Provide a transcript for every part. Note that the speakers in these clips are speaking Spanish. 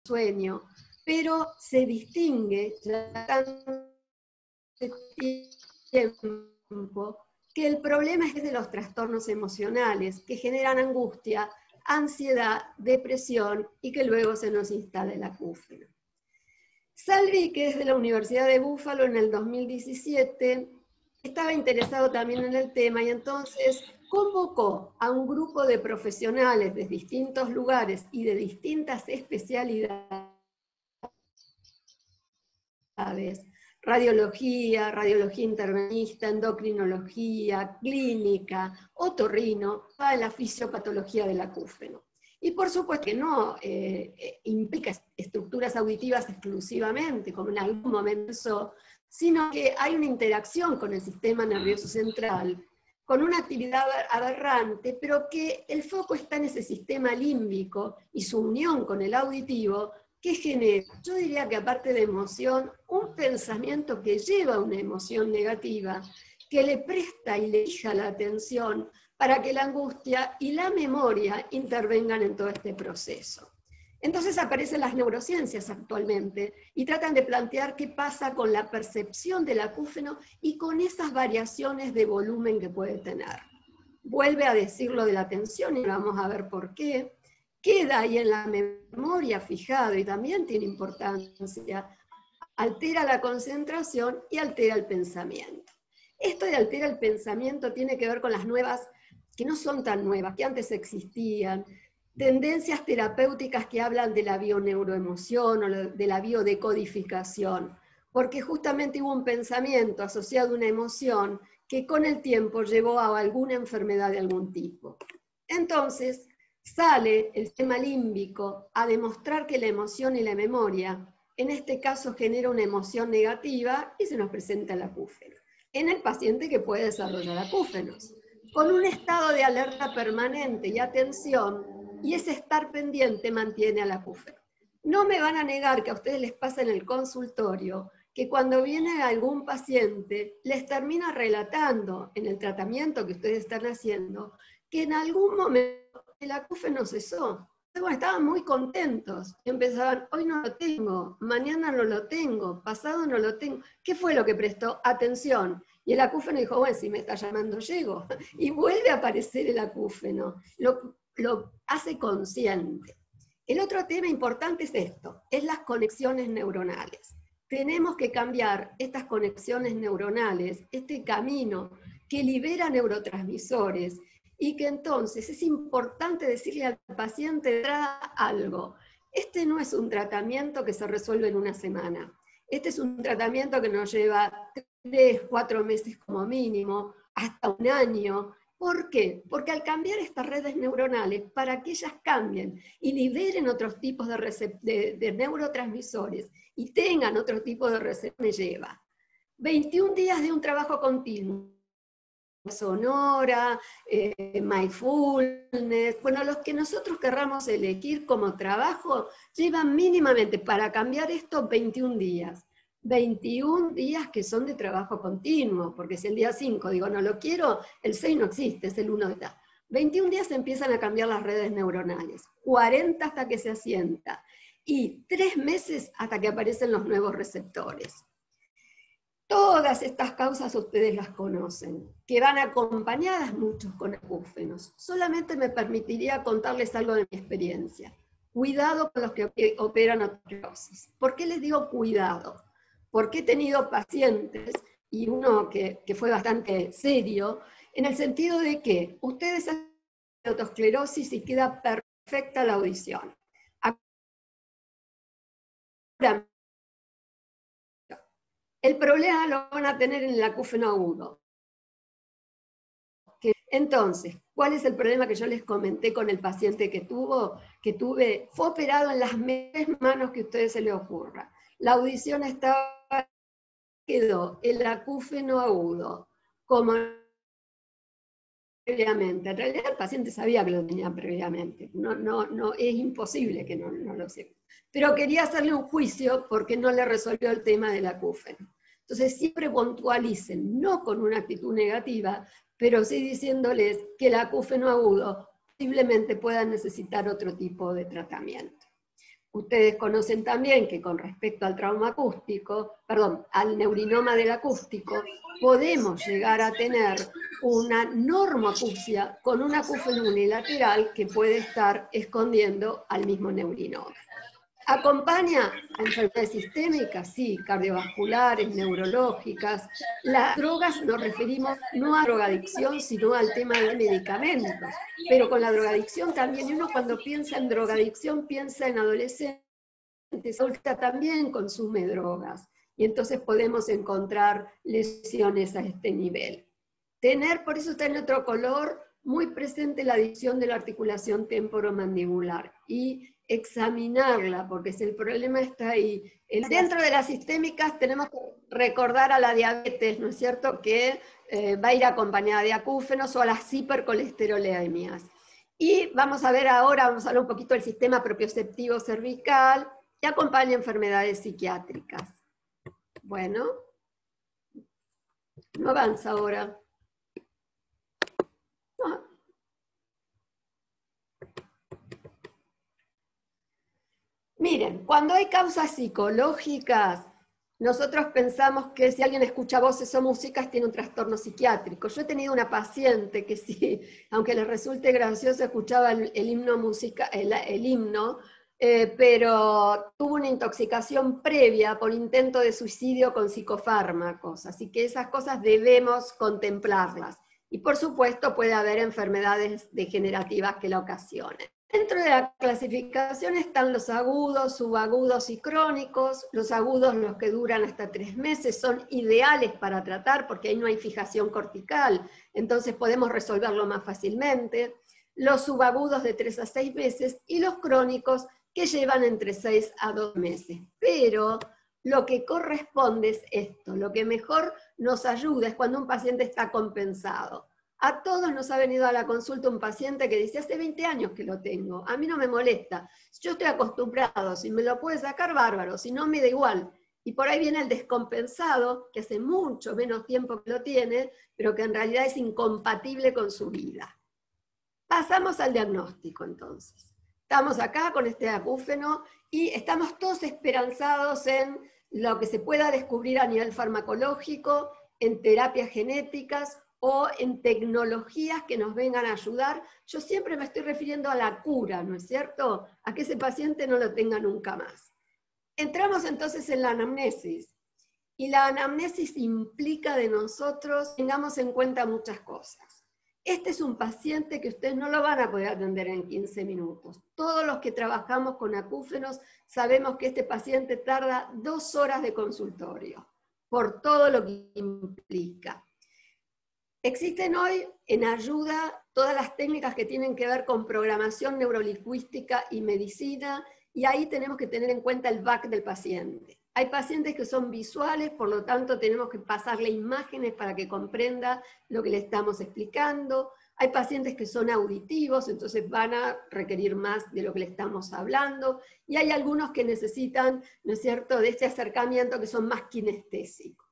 sueño, pero se distingue ya tanto tiempo que el problema es de los trastornos emocionales que generan angustia, ansiedad, depresión y que luego se nos instala el acúfeno. Salvi, que es de la Universidad de Buffalo en el 2017, estaba interesado también en el tema y entonces convocó a un grupo de profesionales de distintos lugares y de distintas especialidades, radiología, radiología internista, endocrinología, clínica, otorrino, toda la fisiopatología del acúfeno. Y por supuesto que no implica estructuras auditivas exclusivamente, como en algún momento, sino que hay una interacción con el sistema nervioso central, con una actividad aberrante, pero que el foco está en ese sistema límbico y su unión con el auditivo, que genera, yo diría que aparte de emoción, un pensamiento que lleva a una emoción negativa, que le presta y le fija la atención para que la angustia y la memoria intervengan en todo este proceso. Entonces aparecen las neurociencias actualmente y tratan de plantear qué pasa con la percepción del acúfeno y con esas variaciones de volumen que puede tener. Vuelve a decir lo de la atención y vamos a ver por qué. Queda ahí en la memoria fijado y también tiene importancia, altera la concentración y altera el pensamiento. Esto de altera el pensamiento tiene que ver con las nuevas, que no son tan nuevas, que antes existían, tendencias terapéuticas que hablan de la bioneuroemoción o de la biodecodificación, porque justamente hubo un pensamiento asociado a una emoción que con el tiempo llevó a alguna enfermedad de algún tipo. Entonces, sale el sistema límbico a demostrar que la emoción y la memoria, en este caso genera una emoción negativa y se nos presenta el acúfeno, en el paciente que puede desarrollar acúfenos, con un estado de alerta permanente y atención, y ese estar pendiente mantiene al acúfeno. No me van a negar que a ustedes les pasa en el consultorio que cuando viene algún paciente les termina relatando en el tratamiento que ustedes están haciendo que en algún momento el acúfeno cesó. Bueno, estaban muy contentos. Empezaban, hoy no lo tengo, mañana no lo tengo, pasado no lo tengo. ¿Qué fue lo que prestó atención? Y el acúfeno dijo, bueno, si me está llamando, llego. Y vuelve a aparecer el acúfeno. Lo hace consciente. El otro tema importante es esto, es las conexiones neuronales. Tenemos que cambiar estas conexiones neuronales, este camino que libera neurotransmisores, y que entonces es importante decirle al paciente algo. Este no es un tratamiento que se resuelve en una semana. Este es un tratamiento que nos lleva 3, 4 meses como mínimo, hasta un año. ¿Por qué? Porque al cambiar estas redes neuronales, para que ellas cambien y liberen otros tipos de neurotransmisores y tengan otro tipo de receptores, me lleva 21 días de un trabajo continuo. Sonora, mindfulness, bueno, los que nosotros querramos elegir como trabajo, llevan mínimamente para cambiar esto 21 días. 21 días que son de trabajo continuo, porque si el día 5 digo no lo quiero, el 6 no existe, es el 1 de tal. 21 días empiezan a cambiar las redes neuronales, 40 hasta que se asienta, y 3 meses hasta que aparecen los nuevos receptores. Todas estas causas ustedes las conocen, que van acompañadas muchos con acúfenos. Solamente me permitiría contarles algo de mi experiencia. Cuidado con los que operan osteoporosis. ¿Por qué les digo cuidado? Porque he tenido pacientes, y uno que fue bastante serio, en el sentido de que ustedes hacen autoesclerosis y queda perfecta la audición. Ahora, el problema lo van a tener en el acúfeno agudo. Entonces, ¿cuál es el problema que yo les comenté con el paciente que tuve? Fue operado en las mejores manos que a ustedes se les ocurra. La audición estaba, quedó el acúfeno agudo, como previamente. En realidad el paciente sabía que lo tenía previamente. No, es imposible que no lo sepa. Pero quería hacerle un juicio porque no le resolvió el tema del acúfeno. Entonces siempre puntualicen, no con una actitud negativa, pero sí diciéndoles que el acúfeno agudo posiblemente pueda necesitar otro tipo de tratamiento. Ustedes conocen también que con respecto al trauma acústico, perdón, al neurinoma del acústico, podemos llegar a tener una normoacusia con un acúfeno unilateral que puede estar escondiendo al mismo neurinoma. ¿Acompaña a enfermedades sistémicas? Sí, cardiovasculares, neurológicas. Las drogas nos referimos no a drogadicción, sino al tema de medicamentos. Pero con la drogadicción también, y uno cuando piensa en drogadicción piensa en adolescentes, adulta también consume drogas. Y entonces podemos encontrar lesiones a este nivel. Por eso está en otro color, muy presente la adicción de la articulación temporomandibular. Y examinarla, porque si el problema está ahí. Dentro de las sistémicas tenemos que recordar a la diabetes, ¿no es cierto?, que va a ir acompañada de acúfenos o a las hipercolesterolemias. Y vamos a ver ahora, vamos a hablar un poquito del sistema propioceptivo cervical, que acompaña enfermedades psiquiátricas. Bueno, no avanza ahora. No. Miren, cuando hay causas psicológicas, nosotros pensamos que si alguien escucha voces o músicas tiene un trastorno psiquiátrico. Yo he tenido una paciente que sí, aunque les resulte gracioso, escuchaba el himno, pero tuvo una intoxicación previa por intento de suicidio con psicofármacos. Así que esas cosas debemos contemplarlas. Y por supuesto puede haber enfermedades degenerativas que la ocasionen. Dentro de la clasificación están los agudos, subagudos y crónicos. Los agudos, los que duran hasta 3 meses, son ideales para tratar porque ahí no hay fijación cortical, entonces podemos resolverlo más fácilmente. Los subagudos de 3 a 6 meses y los crónicos que llevan entre 6 a 2 meses. Pero lo que corresponde es esto, lo que mejor nos ayuda es cuando un paciente está compensado. A todos nos ha venido a la consulta un paciente que dice, hace 20 años que lo tengo, a mí no me molesta, yo estoy acostumbrado, si me lo puede sacar, bárbaro, si no me da igual. Y por ahí viene el descompensado, que hace mucho menos tiempo que lo tiene, pero que en realidad es incompatible con su vida. Pasamos al diagnóstico entonces. Estamos acá con este acúfeno y estamos todos esperanzados en lo que se pueda descubrir a nivel farmacológico, en terapias genéticas, o en tecnologías que nos vengan a ayudar. Yo siempre me estoy refiriendo a la cura, ¿no es cierto? A que ese paciente no lo tenga nunca más. Entramos entonces en la anamnesis. Y la anamnesis implica de nosotros, tengamos en cuenta muchas cosas. Este es un paciente que ustedes no lo van a poder atender en 15 minutos. Todos los que trabajamos con acúfenos sabemos que este paciente tarda 2 horas de consultorio, por todo lo que implica. Existen hoy en ayuda todas las técnicas que tienen que ver con programación neurolingüística y medicina, y ahí tenemos que tener en cuenta el back del paciente. Hay pacientes que son visuales, por lo tanto tenemos que pasarle imágenes para que comprenda lo que le estamos explicando. Hay pacientes que son auditivos, entonces van a requerir más de lo que le estamos hablando, y hay algunos que necesitan, ¿no es cierto?, de este acercamiento que son más kinestésicos.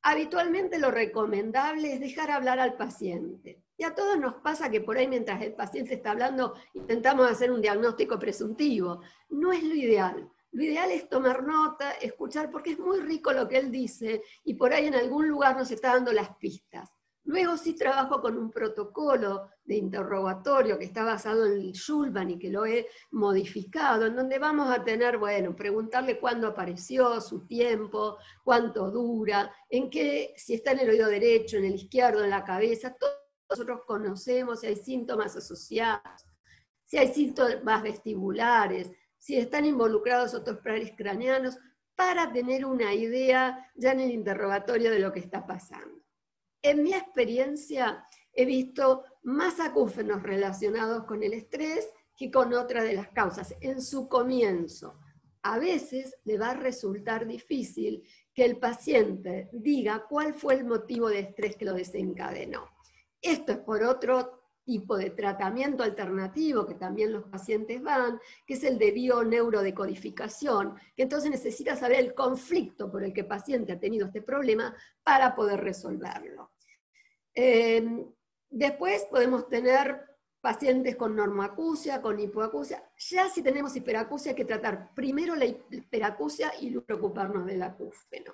Habitualmente lo recomendable es dejar hablar al paciente. Y a todos nos pasa que por ahí mientras el paciente está hablando intentamos hacer un diagnóstico presuntivo. No es lo ideal. Lo ideal es tomar nota, escuchar, porque es muy rico lo que él dice y por ahí en algún lugar nos está dando las pistas. Luego sí trabajo con un protocolo de interrogatorio que está basado en el Schulman y que lo he modificado, en donde vamos a tener, bueno, preguntarle cuándo apareció, su tiempo, cuánto dura, si está en el oído derecho, en el izquierdo, en la cabeza, todos nosotros conocemos si hay síntomas asociados, si hay síntomas vestibulares, si están involucrados otros pares craneanos, para tener una idea ya en el interrogatorio de lo que está pasando. En mi experiencia he visto más acúfenos relacionados con el estrés que con otra de las causas, en su comienzo. A veces le va a resultar difícil que el paciente diga cuál fue el motivo de estrés que lo desencadenó. Esto es por otro tipo de tratamiento alternativo que también los pacientes van, que es el de bioneurodecodificación, que entonces necesita saber el conflicto por el que el paciente ha tenido este problema para poder resolverlo. Después podemos tener pacientes con normoacusia, con hipoacusia. Ya si tenemos hiperacusia hay que tratar primero la hiperacusia y luego preocuparnos del acúfeno.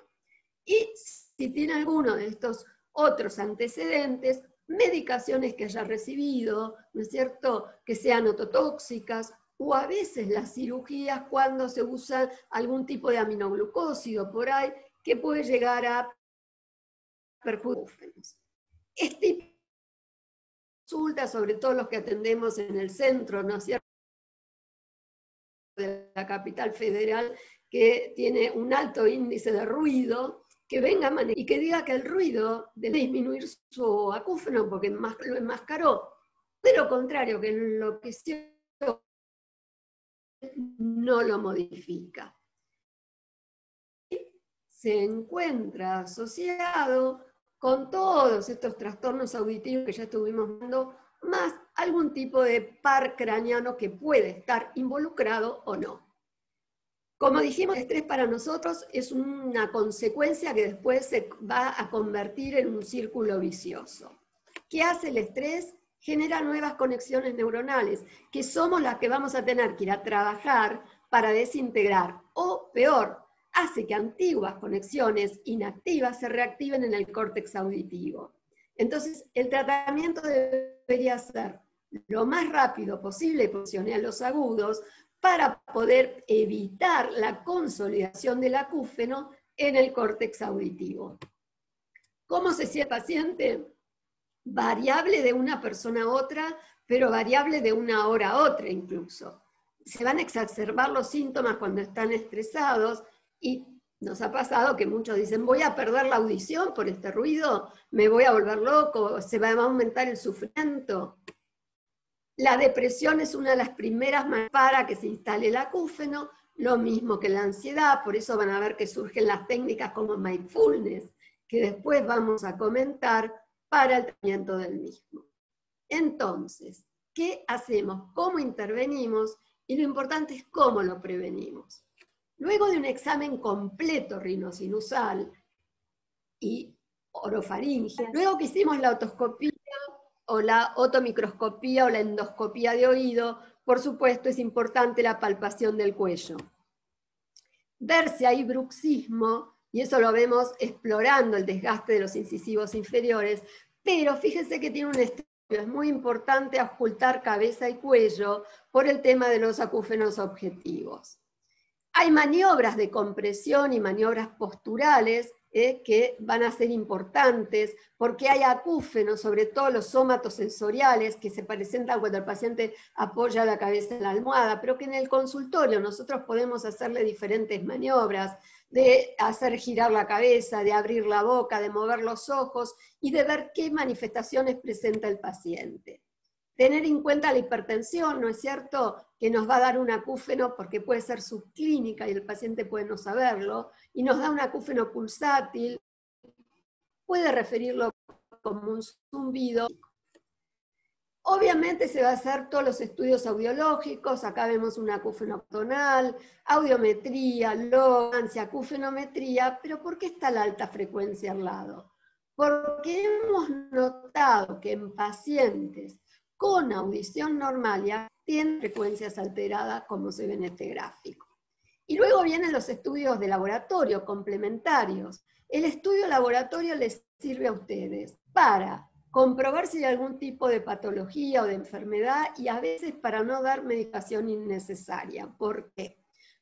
Y si tiene alguno de estos otros antecedentes, medicaciones que haya recibido, ¿no es cierto?, que sean ototóxicas, o a veces las cirugías cuando se usa algún tipo de aminoglucósido por ahí, que puede llegar a perjudicar. Este consulta, sobre todo los que atendemos en el centro, ¿no es cierto?, de la capital federal, que tiene un alto índice de ruido, que venga y que diga que el ruido debe disminuir su acúfeno porque lo enmascaró. De lo contrario, que enloqueció, no lo modifica. Se encuentra asociado con todos estos trastornos auditivos que ya estuvimos viendo, más algún tipo de par craneano que puede estar involucrado o no. Como dijimos, el estrés para nosotros es una consecuencia que después se va a convertir en un círculo vicioso. ¿Qué hace el estrés? Genera nuevas conexiones neuronales, que somos las que vamos a tener que ir a trabajar para desintegrar, o peor, hace que antiguas conexiones inactivas se reactiven en el córtex auditivo. Entonces, el tratamiento debería ser lo más rápido posible, posicionar los agudos, para poder evitar la consolidación del acúfeno en el córtex auditivo. ¿Cómo se siente el paciente? Variable de una persona a otra, pero variable de una hora a otra incluso. Se van a exacerbar los síntomas cuando están estresados y nos ha pasado que muchos dicen, voy a perder la audición por este ruido, me voy a volver loco, se va a aumentar el sufrimiento. La depresión es una de las primeras maneras para que se instale el acúfeno, lo mismo que la ansiedad, por eso van a ver que surgen las técnicas como mindfulness, que después vamos a comentar para el tratamiento del mismo. Entonces, ¿qué hacemos? ¿Cómo intervenimos? Y lo importante es cómo lo prevenimos. Luego de un examen completo rinosinusal y orofaringea, luego que hicimos la otoscopía, o la otomicroscopía o la endoscopía de oído, por supuesto es importante la palpación del cuello. Ver si hay bruxismo, y eso lo vemos explorando el desgaste de los incisivos inferiores, pero fíjense que tiene un estudio, es muy importante ocultar cabeza y cuello por el tema de los acúfenos objetivos. Hay maniobras de compresión y maniobras posturales que van a ser importantes porque hay acúfenos, sobre todo los somatosensoriales, que se presentan cuando el paciente apoya la cabeza en la almohada, pero que en el consultorio nosotros podemos hacerle diferentes maniobras, de hacer girar la cabeza, de abrir la boca, de mover los ojos y de ver qué manifestaciones presenta el paciente. Tener en cuenta la hipertensión, ¿no es cierto?, que nos va a dar un acúfeno porque puede ser subclínica y el paciente puede no saberlo, y nos da un acúfeno pulsátil, puede referirlo como un zumbido. Obviamente se va a hacer todos los estudios audiológicos, acá vemos un acúfeno tonal, audiometría, logancia, acúfenometría, pero ¿por qué está la alta frecuencia al lado? Porque hemos notado que en pacientes con audición normal ya tienen frecuencias alteradas, como se ve en este gráfico. Y luego vienen los estudios de laboratorio complementarios. El estudio laboratorio les sirve a ustedes para comprobar si hay algún tipo de patología o de enfermedad y a veces para no dar medicación innecesaria. ¿Por qué?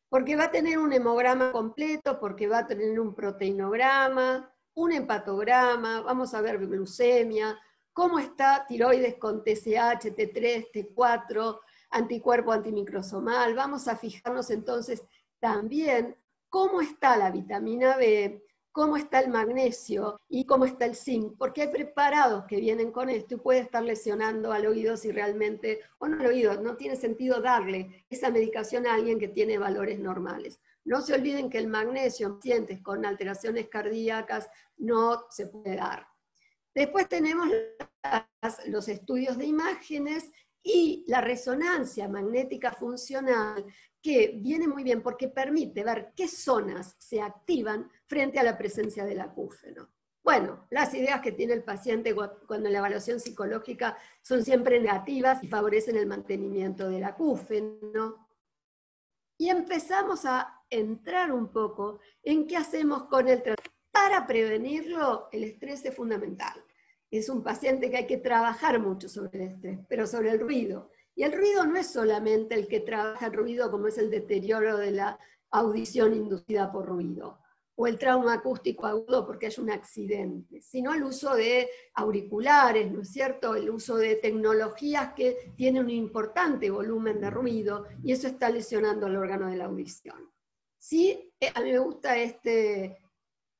Porque va a tener un hemograma completo, porque va a tener un proteinograma, un hepatograma, vamos a ver glucemia, cómo está tiroides con TSH, T3, T4, anticuerpo antimicrosomal. Vamos a fijarnos entonces también cómo está la vitamina B, cómo está el magnesio y cómo está el zinc, porque hay preparados que vienen con esto y puede estar lesionando al oído si realmente, o no al oído, no tiene sentido darle esa medicación a alguien que tiene valores normales. No se olviden que el magnesio en pacientes con alteraciones cardíacas no se puede dar. Después tenemos los estudios de imágenes y la resonancia magnética funcional, que viene muy bien porque permite ver qué zonas se activan frente a la presencia del acúfeno. Bueno, las ideas que tiene el paciente cuando la evaluación psicológica son siempre negativas y favorecen el mantenimiento del acúfeno. Y empezamos a entrar un poco en qué hacemos con el tratamiento. Para prevenirlo, el estrés es fundamental. Es un paciente que hay que trabajar mucho sobre el estrés, pero sobre el ruido. Y el ruido no es solamente el que trabaja el ruido, como es el deterioro de la audición inducida por ruido, o el trauma acústico agudo porque es un accidente, sino el uso de auriculares, ¿no es cierto? El uso de tecnologías que tienen un importante volumen de ruido, y eso está lesionando el órgano de la audición. Sí, a mí me gusta este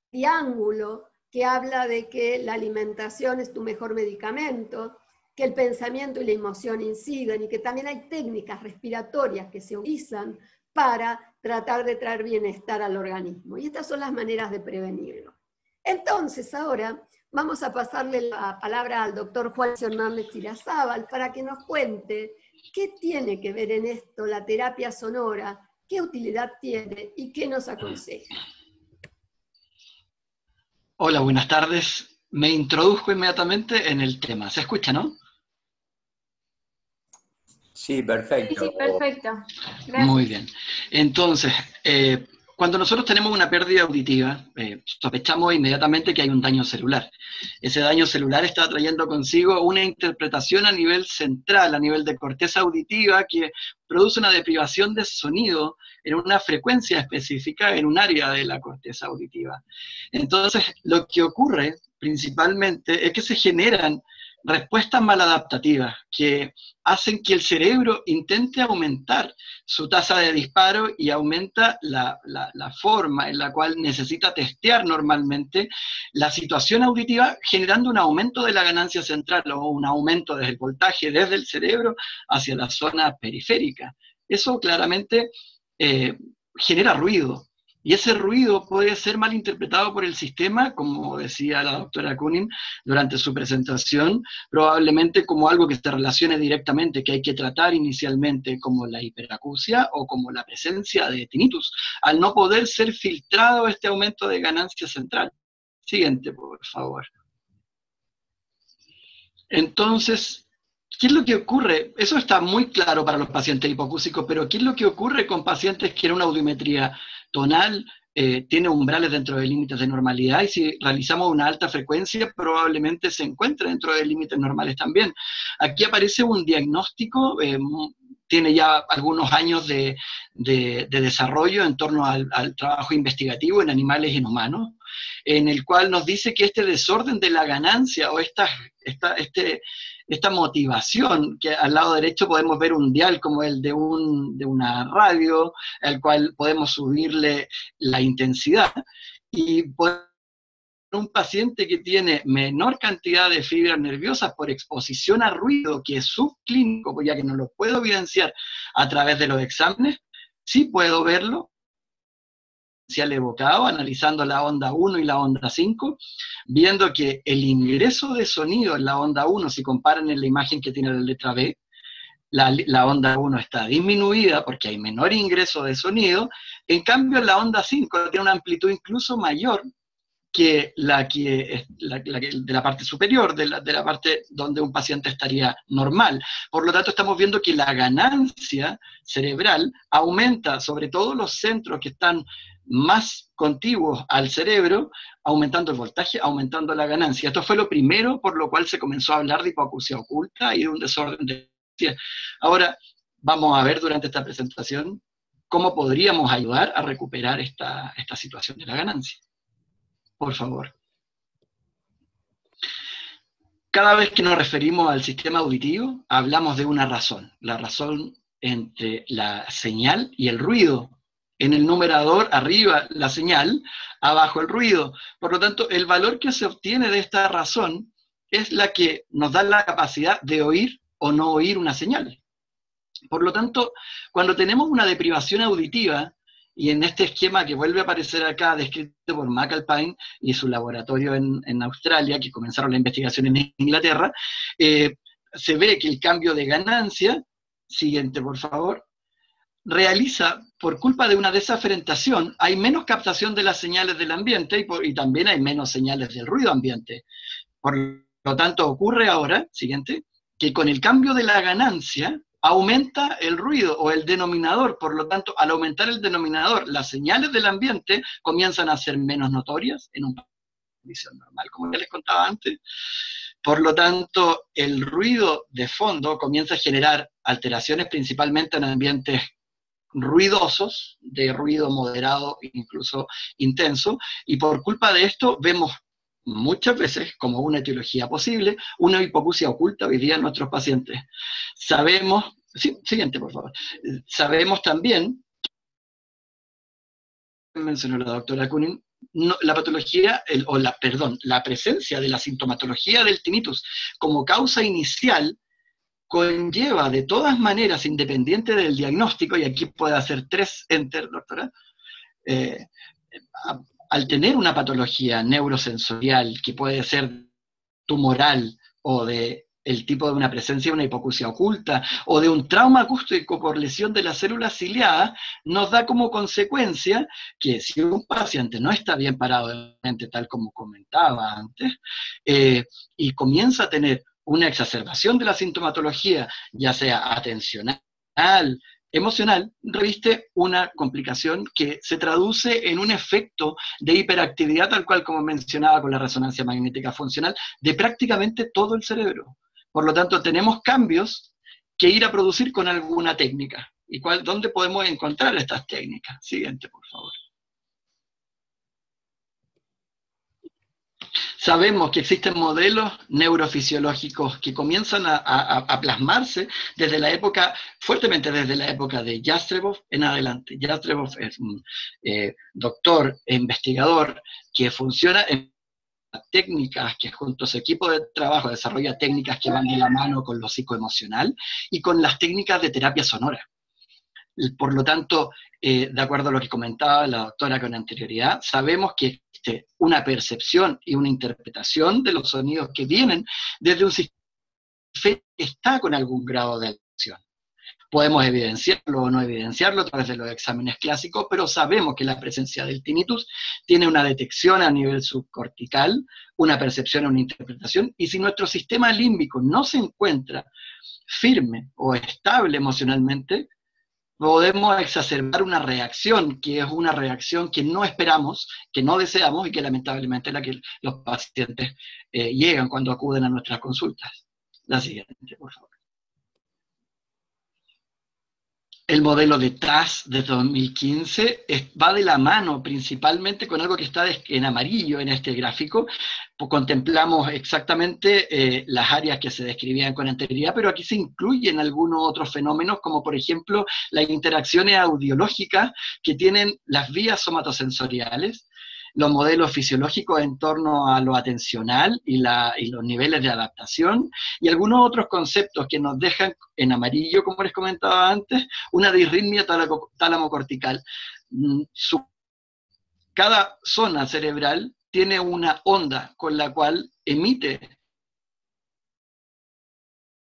triángulo que habla de que la alimentación es tu mejor medicamento, que el pensamiento y la emoción inciden, y que también hay técnicas respiratorias que se utilizan para tratar de traer bienestar al organismo. Y estas son las maneras de prevenirlo. Entonces, ahora vamos a pasarle la palabra al doctor Juan Hernández Irazábal para que nos cuente qué tiene que ver en esto la terapia sonora, qué utilidad tiene y qué nos aconseja. Hola, buenas tardes. Me introduzco inmediatamente en el tema. ¿Se escucha, no? Sí, perfecto. Sí, perfecto. Gracias. Muy bien. Entonces, cuando nosotros tenemos una pérdida auditiva, sospechamos inmediatamente que hay un daño celular. Ese daño celular está trayendo consigo una interpretación a nivel central, a nivel de corteza auditiva, que produce una deprivación de sonido en una frecuencia específica en un área de la corteza auditiva. Entonces, lo que ocurre principalmente es que se generan respuestas maladaptativas que hacen que el cerebro intente aumentar su tasa de disparo y aumenta la forma en la cual necesita testear normalmente la situación auditiva, generando un aumento de la ganancia central o un aumento del voltaje desde el cerebro hacia la zona periférica. Eso claramente genera ruido. Y ese ruido puede ser mal interpretado por el sistema, como decía la doctora Kunin durante su presentación, probablemente como algo que se relacione directamente, que hay que tratar inicialmente como la hiperacusia o como la presencia de tinnitus, al no poder ser filtrado este aumento de ganancia central. Siguiente, por favor. Entonces, ¿qué es lo que ocurre? Eso está muy claro para los pacientes hipocúsicos, pero ¿qué es lo que ocurre con pacientes que en una audiometría tonal tiene umbrales dentro de límites de normalidad, y si realizamos una alta frecuencia probablemente se encuentre dentro de límites normales también? Aquí aparece un diagnóstico, tiene ya algunos años de desarrollo en torno al trabajo investigativo en animales y en humanos, en el cual nos dice que este desorden de la ganancia o esta motivación, que al lado derecho podemos ver un dial como el de una radio, al cual podemos subirle la intensidad, y un paciente que tiene menor cantidad de fibras nerviosas por exposición a ruido, que es subclínico, pues ya que no lo puedo evidenciar a través de los exámenes, sí puedo verlo evocado, analizando la onda 1 y la onda 5, viendo que el ingreso de sonido en la onda 1, si comparan en la imagen que tiene la letra B, la onda 1 está disminuida porque hay menor ingreso de sonido, en cambio en la onda 5 tiene una amplitud incluso mayor que de la parte superior, de la parte donde un paciente estaría normal. Por lo tanto, estamos viendo que la ganancia cerebral aumenta, sobre todo los centros que están más contiguos al cerebro, aumentando el voltaje, aumentando la ganancia. Esto fue lo primero por lo cual se comenzó a hablar de hipoacusia oculta y de un desorden de ganancia. Ahora, vamos a ver durante esta presentación cómo podríamos ayudar a recuperar esta situación de la ganancia. Por favor. Cada vez que nos referimos al sistema auditivo, hablamos de una razón, la razón entre la señal y el ruido. En el numerador, arriba la señal, abajo el ruido. Por lo tanto, el valor que se obtiene de esta razón es la que nos da la capacidad de oír o no oír una señal. Por lo tanto, cuando tenemos una deprivación auditiva, y en este esquema que vuelve a aparecer acá, descrito por McAlpine y su laboratorio en Australia, que comenzaron la investigación en Inglaterra, se ve que el cambio de ganancia, siguiente por favor, realiza, por culpa de una desaferentación, hay menos captación de las señales del ambiente y también hay menos señales del ruido ambiente. Por lo tanto, ocurre ahora, siguiente, que con el cambio de la ganancia aumenta el ruido o el denominador. Por lo tanto, al aumentar el denominador, las señales del ambiente comienzan a ser menos notorias en una condición normal, como ya les contaba antes. Por lo tanto, el ruido de fondo comienza a generar alteraciones principalmente en ambientes ruidosos, de ruido moderado, incluso intenso, y por culpa de esto vemos muchas veces, como una etiología posible, una hipoacusia oculta hoy día en nuestros pacientes. Sabemos, sí, siguiente por favor, sabemos también, mencionó la doctora Kunin, la patología, la presencia de la sintomatología del tinnitus como causa inicial conlleva de todas maneras, independiente del diagnóstico, y aquí puede hacer 3 enter, doctora, al tener una patología neurosensorial que puede ser tumoral o de el tipo de una presencia de una hipoacusia oculta o de un trauma acústico por lesión de las células ciliadas, nos da como consecuencia que si un paciente no está bien parado de mente, tal como comentaba antes, y comienza a tener una exacerbación de la sintomatología, ya sea atencional, emocional, reviste una complicación que se traduce en un efecto de hiperactividad, tal cual como mencionaba con la resonancia magnética funcional, de prácticamente todo el cerebro. Por lo tanto, tenemos cambios que ir a producir con alguna técnica. ¿Y dónde podemos encontrar estas técnicas? Siguiente, por favor. Sabemos que existen modelos neurofisiológicos que comienzan a plasmarse desde la época, fuertemente desde la época de Jastrebov en adelante. Jastrebov es un doctor e investigador que funciona en técnicas, que junto a su equipo de trabajo desarrolla técnicas que van de la mano con lo psicoemocional y con las técnicas de terapia sonora. Por lo tanto, de acuerdo a lo que comentaba la doctora con anterioridad, sabemos que existe una percepción y una interpretación de los sonidos que vienen desde un sistema que está con algún grado de alteración. Podemos evidenciarlo o no evidenciarlo a través de los exámenes clásicos, pero sabemos que la presencia del tinnitus tiene una detección a nivel subcortical, una percepción, una interpretación, y si nuestro sistema límbico no se encuentra firme o estable emocionalmente, podemos exacerbar una reacción, que es una reacción que no esperamos, que no deseamos y que lamentablemente es la que los pacientes llegan cuando acuden a nuestras consultas. La siguiente, por favor. El modelo de TAS de 2015 va de la mano principalmente con algo que está en amarillo en este gráfico. Contemplamos exactamente las áreas que se describían con anterioridad, pero aquí se incluyen algunos otros fenómenos, como por ejemplo las interacciones audiológicas que tienen las vías somatosensoriales, los modelos fisiológicos en torno a lo atencional y los niveles de adaptación, y algunos otros conceptos que nos dejan en amarillo, como les comentaba antes, una disritmia tálamo-cortical. Cada zona cerebral tiene una onda con la cual emite.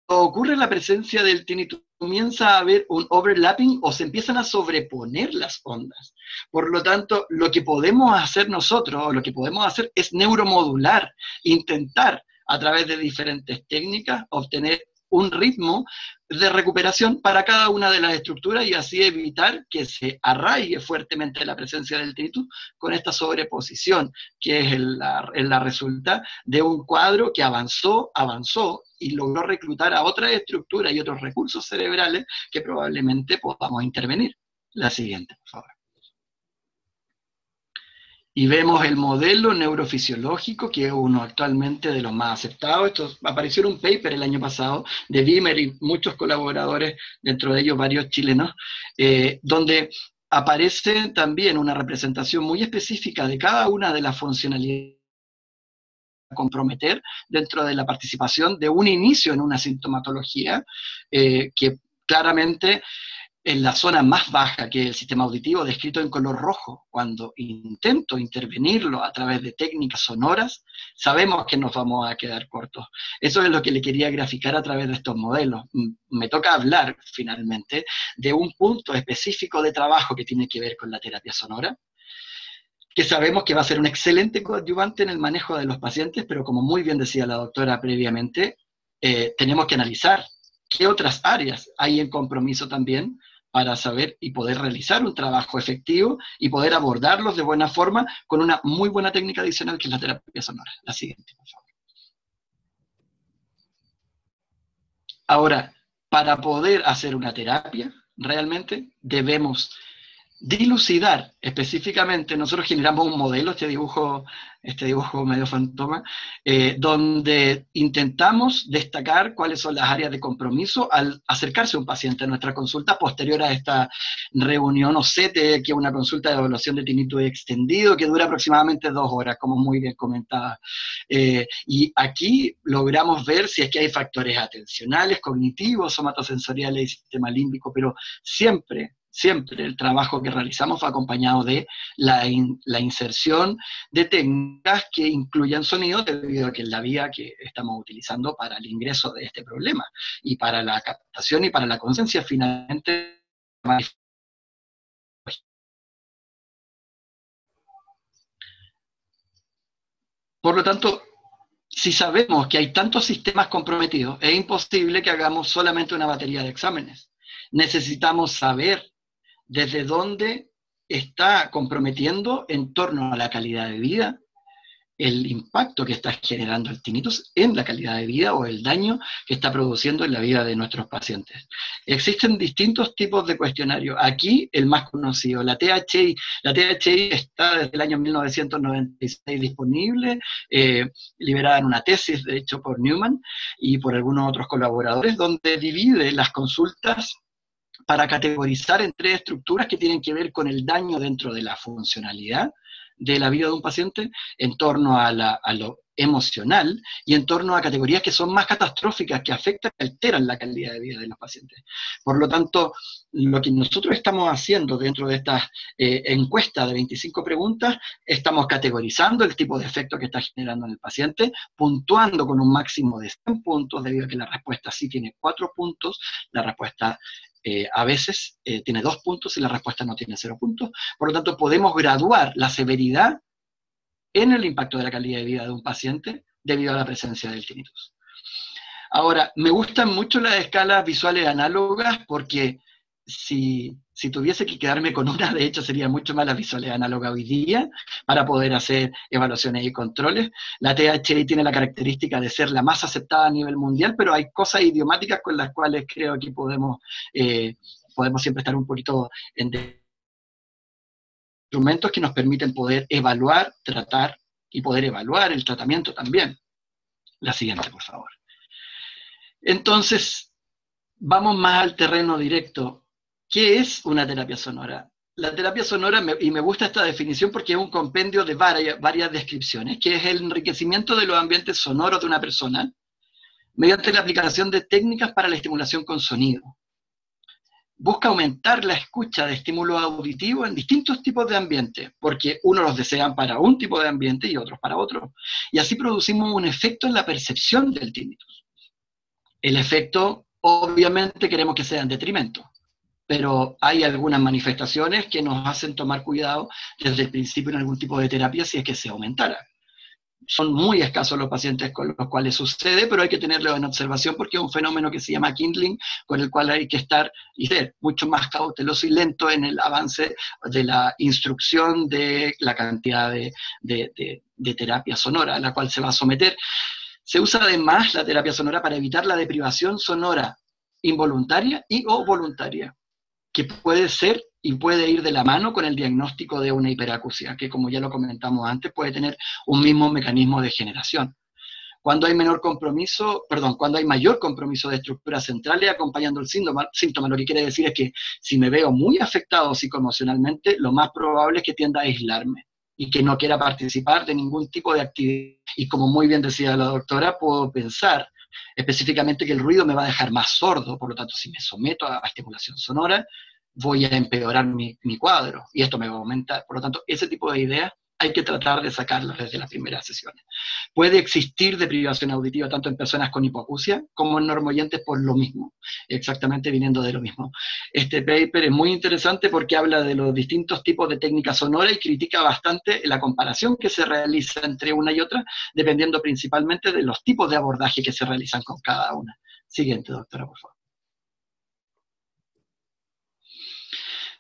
Ocurre la presencia del tinnitus, comienza a haber un overlapping o se empiezan a sobreponer las ondas. Por lo tanto, lo que podemos hacer nosotros, o lo que podemos hacer es neuromodular, intentar a través de diferentes técnicas obtener un ritmo de recuperación para cada una de las estructuras y así evitar que se arraigue fuertemente la presencia del tinnitus con esta sobreposición, que es la resulta de un cuadro que avanzó y logró reclutar a otras estructuras y otros recursos cerebrales que probablemente podamos intervenir. La siguiente, por favor. Y vemos el modelo neurofisiológico, que es uno actualmente de los más aceptados. Esto apareció en un paper el año pasado de Wimmer y muchos colaboradores, dentro de ellos varios chilenos, donde aparece también una representación muy específica de cada una de las funcionalidades a comprometer dentro de la participación de un inicio en una sintomatología que claramente en la zona más baja, que es el sistema auditivo, descrito en color rojo. Cuando intento intervenirlo a través de técnicas sonoras, sabemos que nos vamos a quedar cortos. Eso es lo que le quería graficar a través de estos modelos. Me toca hablar, finalmente, de un punto específico de trabajo que tiene que ver con la terapia sonora, que sabemos que va a ser un excelente coadyuvante en el manejo de los pacientes, pero como muy bien decía la doctora previamente, tenemos que analizar qué otras áreas hay en compromiso también para saber y poder realizar un trabajo efectivo y poder abordarlos de buena forma con una muy buena técnica adicional que es la terapia sonora. La siguiente, por favor. Ahora, para poder hacer una terapia, realmente debemos dilucidar específicamente. Nosotros generamos un modelo, este dibujo medio fantoma, donde intentamos destacar cuáles son las áreas de compromiso al acercarse un paciente a nuestra consulta posterior a esta reunión o CT, que es una consulta de evaluación de tinnitus extendido, que dura aproximadamente 2 horas, como muy bien comentaba. Y aquí logramos ver si es que hay factores atencionales, cognitivos, somatosensoriales y sistema límbico, pero siempre el trabajo que realizamos fue acompañado de la inserción de técnicas que incluyan sonido, debido a que es la vía que estamos utilizando para el ingreso de este problema, y para la captación y para la conciencia finalmente. Por lo tanto, si sabemos que hay tantos sistemas comprometidos, es imposible que hagamos solamente una batería de exámenes. Necesitamos saber desde dónde está comprometiendo en torno a la calidad de vida, el impacto que está generando el tinnitus en la calidad de vida o el daño que está produciendo en la vida de nuestros pacientes. Existen distintos tipos de cuestionarios. Aquí el más conocido, la THI. La THI está desde el año 1996 disponible, liberada en una tesis, de hecho, por Newman y por algunos otros colaboradores, donde divide las consultas para categorizar en 3 estructuras que tienen que ver con el daño dentro de la funcionalidad de la vida de un paciente, en torno a lo emocional y en torno a categorías que son más catastróficas, que afectan y alteran la calidad de vida de los pacientes. Por lo tanto, lo que nosotros estamos haciendo dentro de esta encuesta de 25 preguntas, estamos categorizando el tipo de efecto que está generando en el paciente, puntuando con un máximo de 100 puntos, debido a que la respuesta sí tiene 4 puntos, la respuesta a veces tiene 2 puntos y la respuesta no tiene 0 puntos. Por lo tanto, podemos graduar la severidad en el impacto de la calidad de vida de un paciente debido a la presencia del tinnitus. Ahora, me gustan mucho las escalas visuales análogas, porque si tuviese que quedarme con una, de hecho sería mucho más las visuales análogas hoy día, para poder hacer evaluaciones y controles. La THI tiene la característica de ser la más aceptada a nivel mundial, pero hay cosas idiomáticas con las cuales creo que podemos siempre estar un poquito en instrumentos que nos permiten poder evaluar, tratar y poder evaluar el tratamiento también. La siguiente, por favor. Entonces, vamos más al terreno directo. ¿Qué es una terapia sonora? La terapia sonora, y me gusta esta definición porque es un compendio de varias descripciones, que es el enriquecimiento de los ambientes sonoros de una persona mediante la aplicación de técnicas para la estimulación con sonido. Busca aumentar la escucha de estímulos auditivos en distintos tipos de ambientes, porque unos los desean para un tipo de ambiente y otros para otro. Y así producimos un efecto en la percepción del tinnitus. El efecto, obviamente, queremos que sea en detrimento, pero hay algunas manifestaciones que nos hacen tomar cuidado desde el principio en algún tipo de terapia si es que se aumentara. Son muy escasos los pacientes con los cuales sucede, pero hay que tenerlo en observación porque es un fenómeno que se llama kindling, con el cual hay que estar y ser mucho más cauteloso y lento en el avance de la instrucción de la cantidad de terapia sonora a la cual se va a someter. Se usa además la terapia sonora para evitar la deprivación sonora involuntaria y o voluntaria, que puede ser y puede ir de la mano con el diagnóstico de una hiperacusia, que como ya lo comentamos antes, puede tener un mismo mecanismo de generación. Cuando hay mayor compromiso de estructuras centrales acompañando el síntoma, lo que quiere decir es que si me veo muy afectado psicoemocionalmente, lo más probable es que tienda a aislarme y que no quiera participar de ningún tipo de actividad. Y como muy bien decía la doctora, puedo pensar específicamente que el ruido me va a dejar más sordo, por lo tanto, si me someto a estimulación sonora, voy a empeorar mi cuadro, y esto me va a aumentar. Por lo tanto, ese tipo de ideas hay que tratar de sacarlas desde las primeras sesiones. Puede existir deprivación auditiva tanto en personas con hipoacusia como en normoyentes por lo mismo, exactamente viniendo de lo mismo. Este paper es muy interesante porque habla de los distintos tipos de técnicas sonoras y critica bastante la comparación que se realiza entre una y otra, dependiendo principalmente de los tipos de abordaje que se realizan con cada una. Siguiente, doctora, por favor.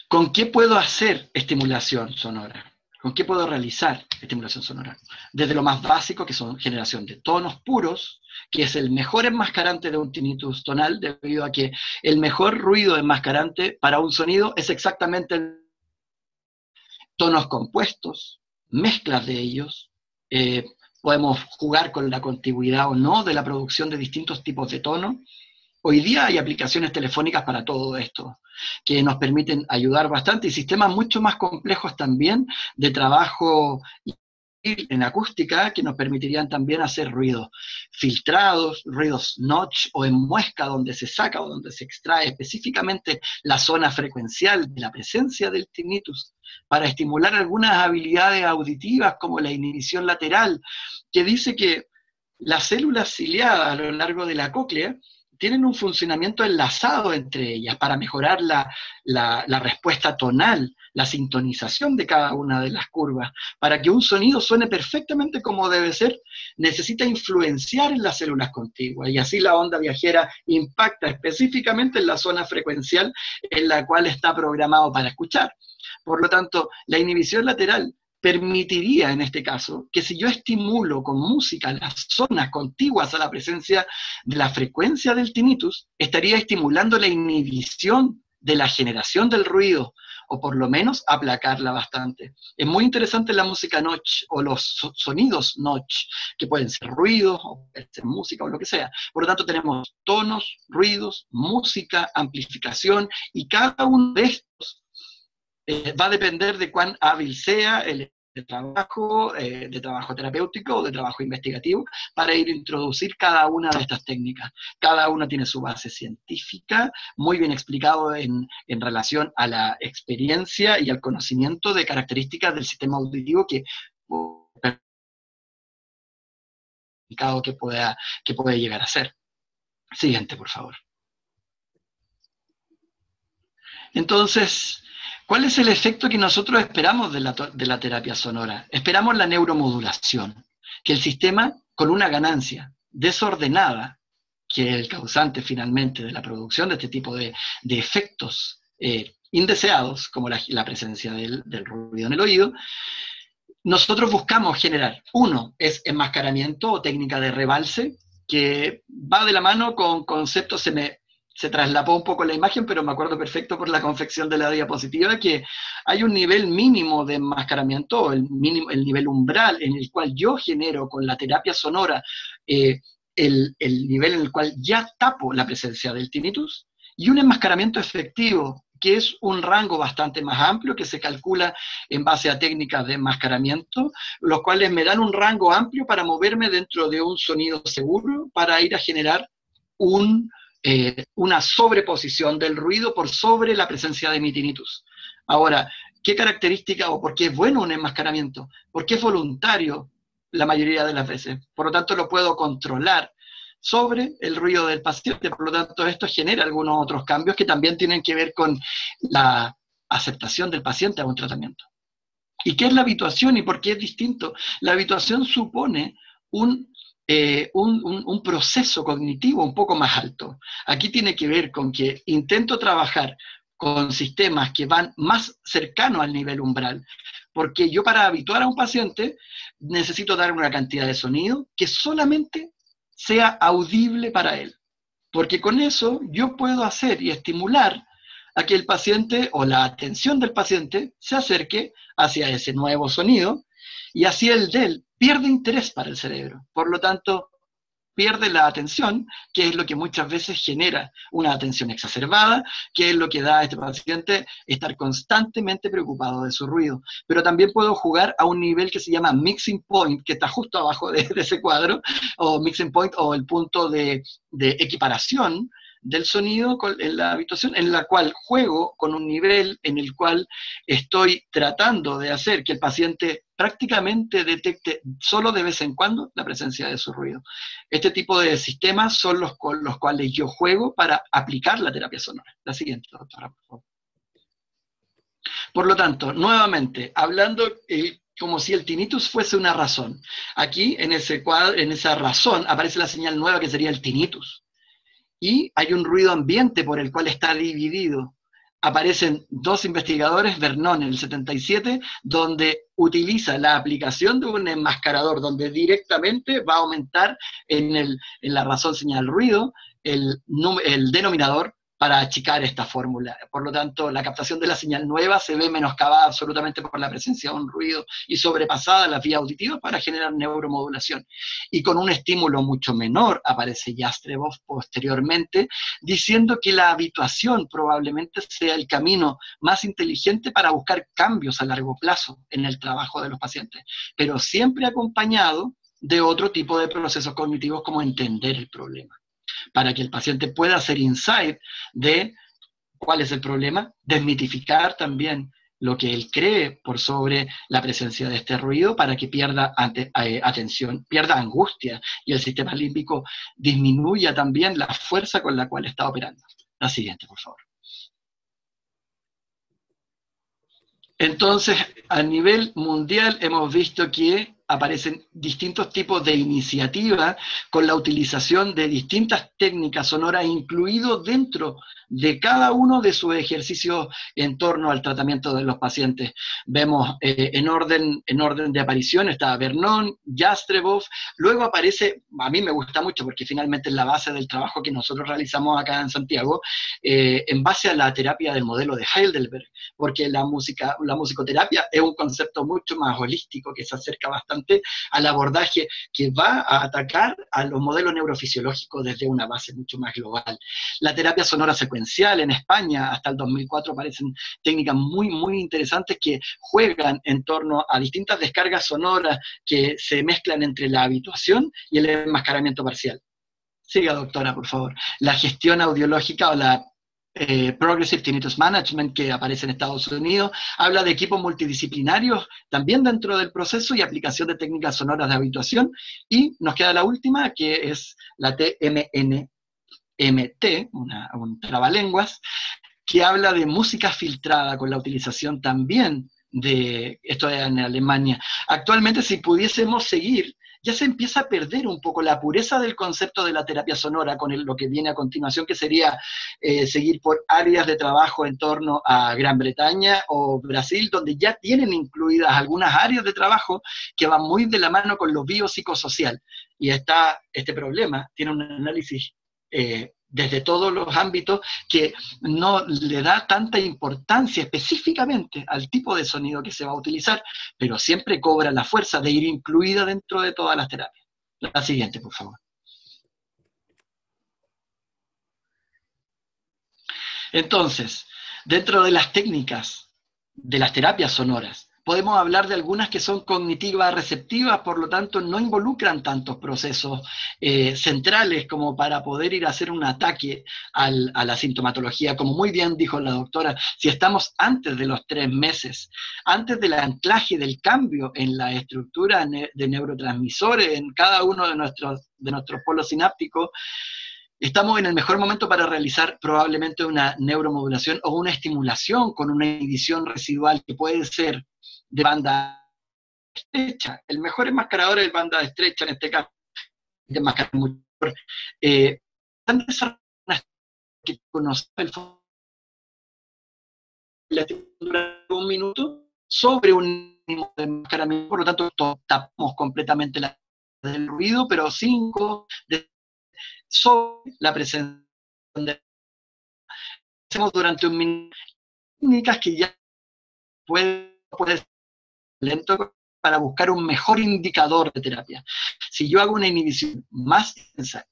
¿Con qué puedo hacer estimulación sonora? ¿Con qué puedo realizar estimulación sonora? Desde lo más básico, que son generación de tonos puros, que es el mejor enmascarante de un tinnitus tonal, debido a que el mejor ruido enmascarante para un sonido es exactamente el tonos compuestos, mezclas de ellos, podemos jugar con la contigüidad o no de la producción de distintos tipos de tonos. Hoy día hay aplicaciones telefónicas para todo esto, que nos permiten ayudar bastante, y sistemas mucho más complejos también de trabajo en acústica, que nos permitirían también hacer ruidos filtrados, ruidos notch o en muesca, donde se saca o donde se extrae específicamente la zona frecuencial de la presencia del tinnitus, para estimular algunas habilidades auditivas como la inhibición lateral, que dice que las células ciliadas a lo largo de la cóclea tienen un funcionamiento enlazado entre ellas para mejorar la respuesta tonal, la sintonización de cada una de las curvas. Para que un sonido suene perfectamente como debe ser, necesita influenciar en las células contiguas, y así la onda viajera impacta específicamente en la zona frecuencial en la cual está programado para escuchar. Por lo tanto, la inhibición lateral permitiría, en este caso, que si yo estimulo con música las zonas contiguas a la presencia de la frecuencia del tinnitus, estaría estimulando la inhibición de la generación del ruido, o por lo menos aplacarla bastante. Es muy interesante la música notch, o los sonidos notch, que pueden ser ruidos, o pueden ser música, o lo que sea. Por lo tanto, tenemos tonos, ruidos, música, amplificación, y cada uno de estos va a depender de cuán hábil sea el trabajo, de trabajo terapéutico o de trabajo investigativo, para introducir cada una de estas técnicas. Cada una tiene su base científica, muy bien explicado en relación a la experiencia y al conocimiento de características del sistema auditivo que puede llegar a ser. Siguiente, por favor. Entonces, ¿cuál es el efecto que nosotros esperamos de la terapia sonora? Esperamos la neuromodulación, que el sistema, con una ganancia desordenada, que es el causante finalmente de la producción de este tipo de efectos indeseados, como la presencia del ruido en el oído, nosotros buscamos generar, uno, es enmascaramiento o técnica de rebalse, que va de la mano con conceptos, se traslapó un poco la imagen, pero me acuerdo perfecto por la confección de la diapositiva, que hay un nivel mínimo de enmascaramiento, el nivel umbral en el cual yo genero con la terapia sonora el nivel en el cual ya tapo la presencia del tinnitus, y un enmascaramiento efectivo, que es un rango bastante más amplio, que se calcula en base a técnicas de enmascaramiento, los cuales me dan un rango amplio para moverme dentro de un sonido seguro, para ir a generar una sobreposición del ruido por sobre la presencia de mi tinnitus. Ahora, ¿qué característica o por qué es bueno un enmascaramiento? Porque es voluntario la mayoría de las veces, por lo tanto lo puedo controlar sobre el ruido del paciente, por lo tanto esto genera algunos otros cambios que también tienen que ver con la aceptación del paciente a un tratamiento. ¿Y qué es la habituación y por qué es distinto? La habituación supone un proceso cognitivo un poco más alto. Aquí tiene que ver con que intento trabajar con sistemas que van más cercanos al nivel umbral, porque yo, para habituar a un paciente, necesito dar una cantidad de sonido que solamente sea audible para él, porque con eso yo puedo hacer y estimular a que el paciente o la atención del paciente se acerque hacia ese nuevo sonido, y así el de él pierde interés para el cerebro. Por lo tanto, pierde la atención, que es lo que muchas veces genera una atención exacerbada, que es lo que da a este paciente estar constantemente preocupado de su ruido. Pero también puedo jugar a un nivel que se llama mixing point, que está justo abajo de ese cuadro, o mixing point, o el punto de equiparación, del sonido en la habitación, en la cual juego con un nivel en el cual estoy tratando de hacer que el paciente prácticamente detecte solo de vez en cuando la presencia de su ruido. Este tipo de sistemas son los con los cuales yo juego para aplicar la terapia sonora. La siguiente, doctora, por favor. Por lo tanto, nuevamente, hablando como si el tinnitus fuese una razón. Aquí, en ese cuadro, en esa razón, aparece la señal nueva que sería el tinnitus. Y hay un ruido ambiente por el cual está dividido. Aparecen dos investigadores, Vernon en el 77, donde utiliza la aplicación de un enmascarador, donde directamente va a aumentar en la razón señal ruido el denominador para achicar esta fórmula. Por lo tanto, la captación de la señal nueva se ve menoscabada absolutamente por la presencia de un ruido y sobrepasada las vías auditivas para generar neuromodulación. Y con un estímulo mucho menor, aparece Jastreboff posteriormente, diciendo que la habituación probablemente sea el camino más inteligente para buscar cambios a largo plazo en el trabajo de los pacientes, pero siempre acompañado de otro tipo de procesos cognitivos como entender el problema, para que el paciente pueda hacer insight de cuál es el problema, desmitificar también lo que él cree por sobre la presencia de este ruido para que pierda atención, pierda angustia y el sistema límbico disminuya también la fuerza con la cual está operando. La siguiente, por favor. Entonces, a nivel mundial hemos visto que aparecen distintos tipos de iniciativas con la utilización de distintas técnicas sonoras, incluido dentro de cada uno de sus ejercicios en torno al tratamiento de los pacientes. Vemos en orden de aparición está Vernon, Jastreboff, luego aparece, a mí me gusta mucho porque finalmente es la base del trabajo que nosotros realizamos acá en Santiago, en base a la terapia del modelo de Heidelberg, porque la musicoterapia es un concepto mucho más holístico que se acerca bastante al abordaje que va a atacar a los modelos neurofisiológicos desde una base mucho más global. La terapia sonora secuencial en España, hasta el 2004, aparecen técnicas muy, muy interesantes que juegan en torno a distintas descargas sonoras que se mezclan entre la habituación y el enmascaramiento parcial. Siga, doctora, por favor. La gestión audiológica o la Progressive Tinnitus Management, que aparece en Estados Unidos, habla de equipos multidisciplinarios también dentro del proceso y aplicación de técnicas sonoras de habituación. Y nos queda la última, que es la TMNMT, un trabalenguas, que habla de música filtrada con la utilización también de, esto en Alemania. Actualmente, si pudiésemos seguir, ya se empieza a perder un poco la pureza del concepto de la terapia sonora con lo que viene a continuación, que sería seguir por áreas de trabajo en torno a Gran Bretaña o Brasil, donde ya tienen incluidas algunas áreas de trabajo que van muy de la mano con lo biopsicosocial. Y este problema tiene un análisis desde todos los ámbitos que no le da tanta importancia específicamente al tipo de sonido que se va a utilizar, pero siempre cobra la fuerza de ir incluida dentro de todas las terapias. La siguiente, por favor. Entonces, dentro de las técnicas de las terapias sonoras, podemos hablar de algunas que son cognitivas receptivas, por lo tanto no involucran tantos procesos centrales como para poder ir a hacer un ataque a la sintomatología. Como muy bien dijo la doctora, si estamos antes de los 3 meses, antes del anclaje del cambio en la estructura de neurotransmisores en cada uno de nuestros polos sinápticos, estamos en el mejor momento para realizar probablemente una neuromodulación o una estimulación con una inhibición residual que puede ser de banda estrecha. El mejor enmascarador es banda estrecha, en este caso, de enmascarar mucho. Están desarrollando que conoce el durante 1 minuto sobre un mínimo de enmascaramiento, por lo tanto tapamos completamente la del ruido, pero 5 sobre la presencia de hacemos durante 1 minuto, técnicas que ya puede ser lento para buscar un mejor indicador de terapia. Si yo hago una inhibición más intensa,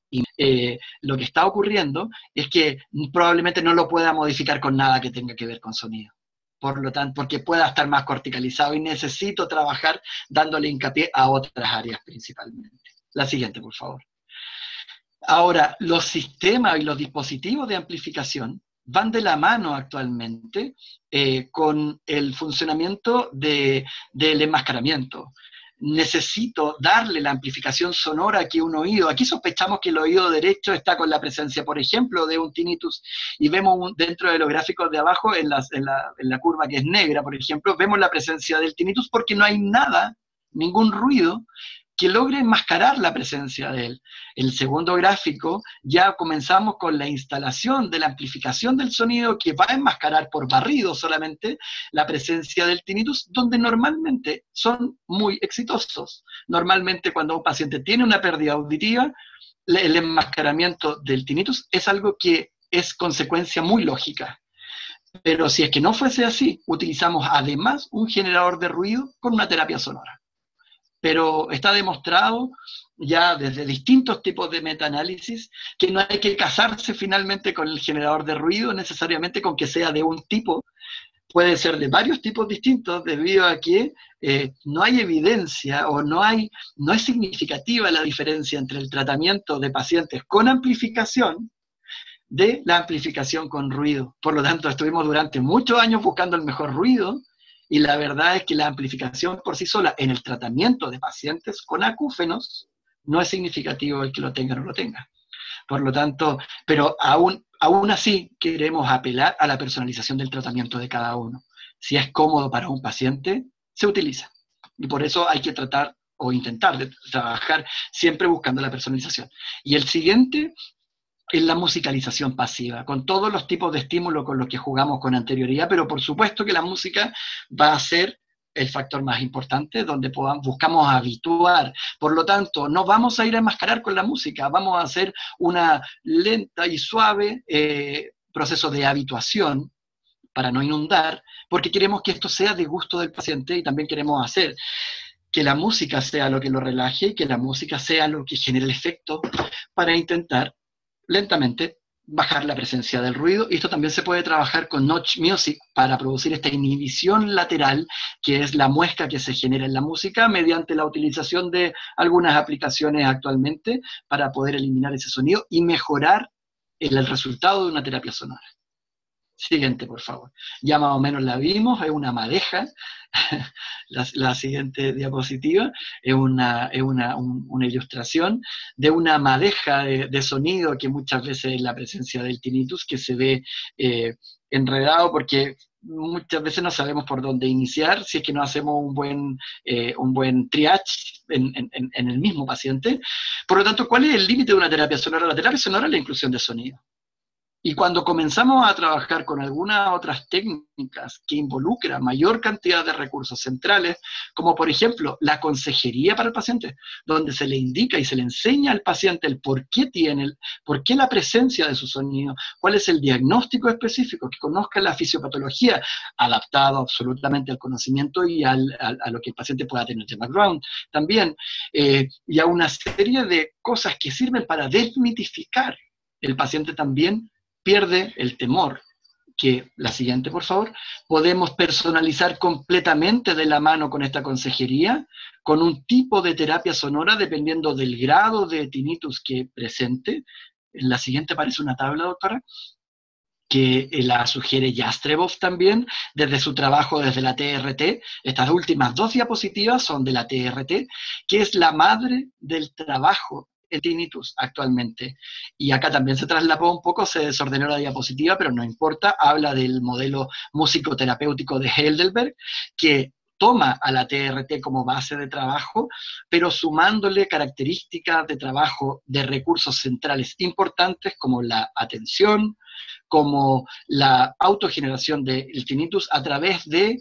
lo que está ocurriendo es que probablemente no lo pueda modificar con nada que tenga que ver con sonido. Por lo tanto, porque pueda estar más corticalizado y necesito trabajar dándole hincapié a otras áreas principalmente. La siguiente, por favor. Ahora, los sistemas y los dispositivos de amplificación van de la mano actualmente con el funcionamiento del enmascaramiento. Necesito darle la amplificación sonora que un oído, aquí sospechamos que el oído derecho está con la presencia, por ejemplo, de un tinnitus, y vemos dentro de los gráficos de abajo, en la curva que es negra, por ejemplo, vemos la presencia del tinnitus porque no hay nada, ningún ruido, que logre enmascarar la presencia de él. El segundo gráfico ya comenzamos con la instalación de la amplificación del sonido que va a enmascarar por barrido solamente la presencia del tinnitus, donde normalmente son muy exitosos. Normalmente cuando un paciente tiene una pérdida auditiva, el enmascaramiento del tinnitus es algo que es consecuencia muy lógica. Pero si es que no fuese así, utilizamos además un generador de ruido con una terapia sonora. Pero está demostrado ya desde distintos tipos de metaanálisis que no hay que casarse finalmente con el generador de ruido necesariamente con que sea de un tipo, puede ser de varios tipos distintos debido a que no hay evidencia o no es significativa la diferencia entre el tratamiento de pacientes con amplificación de la amplificación con ruido. Por lo tanto, estuvimos durante muchos años buscando el mejor ruido. Y la verdad es que la amplificación por sí sola en el tratamiento de pacientes con acúfenos no es significativo el que lo tenga o no lo tenga. Por lo tanto, pero aún así queremos apelar a la personalización del tratamiento de cada uno. Si es cómodo para un paciente, se utiliza. Y por eso hay que tratar o intentar de trabajar siempre buscando la personalización. Y el siguiente es la musicalización pasiva, con todos los tipos de estímulos con los que jugamos con anterioridad, pero por supuesto que la música va a ser el factor más importante, donde buscamos habituar. Por lo tanto, no vamos a ir a enmascarar con la música, vamos a hacer una lenta y suave proceso de habituación para no inundar, porque queremos que esto sea de gusto del paciente y también queremos hacer que la música sea lo que lo relaje, que la música sea lo que genere el efecto para intentar lentamente bajar la presencia del ruido, y esto también se puede trabajar con Notch Music para producir esta inhibición lateral, que es la muesca que se genera en la música mediante la utilización de algunas aplicaciones actualmente para poder eliminar ese sonido y mejorar el resultado de una terapia sonora. Siguiente, por favor. Ya más o menos la vimos, es una madeja. La siguiente diapositiva es una ilustración de una madeja de sonido que muchas veces es la presencia del tinnitus, que se ve enredado porque muchas veces no sabemos por dónde iniciar si es que no hacemos un buen triage en el mismo paciente. Por lo tanto, ¿cuál es el límite de una terapia sonora? La terapia sonora es la inclusión de sonido. Y cuando comenzamos a trabajar con algunas otras técnicas que involucran mayor cantidad de recursos centrales, como por ejemplo la consejería para el paciente, donde se le indica y se le enseña al paciente el por qué la presencia de su sonido, cuál es el diagnóstico específico, que conozca la fisiopatología, adaptado absolutamente al conocimiento y a lo que el paciente pueda tener de background también, y a una serie de cosas que sirven para desmitificar. El paciente también pierde el temor, que, la siguiente por favor, podemos personalizar completamente de la mano con esta consejería, con un tipo de terapia sonora dependiendo del grado de tinnitus que presente. En la siguiente aparece una tabla, doctora, que la sugiere Yastrebov también, desde su trabajo desde la TRT. Estas últimas dos diapositivas son de la TRT, que es la madre del trabajo el tinnitus actualmente. Y acá también se traslapó un poco, se desordenó la diapositiva, pero no importa, habla del modelo musicoterapéutico de Heidelberg, que toma a la TRT como base de trabajo, pero sumándole características de trabajo de recursos centrales importantes como la atención, como la autogeneración del tinnitus a través de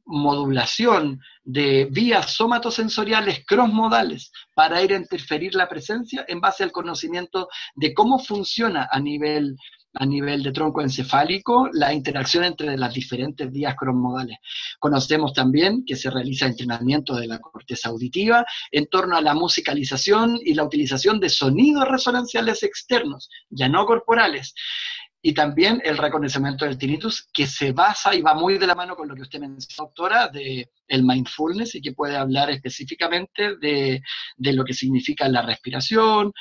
modulación de vías somatosensoriales crossmodales para ir a interferir la presencia en base al conocimiento de cómo funciona a nivel de tronco encefálico la interacción entre las diferentes vías crossmodales. Conocemos también que se realiza entrenamiento de la corteza auditiva en torno a la musicalización y la utilización de sonidos resonanciales externos, ya no corporales, y también el reconocimiento del tinnitus, que se basa y va muy de la mano con lo que usted mencionó, doctora, de el mindfulness, y que puede hablar específicamente de lo que significa la respiración,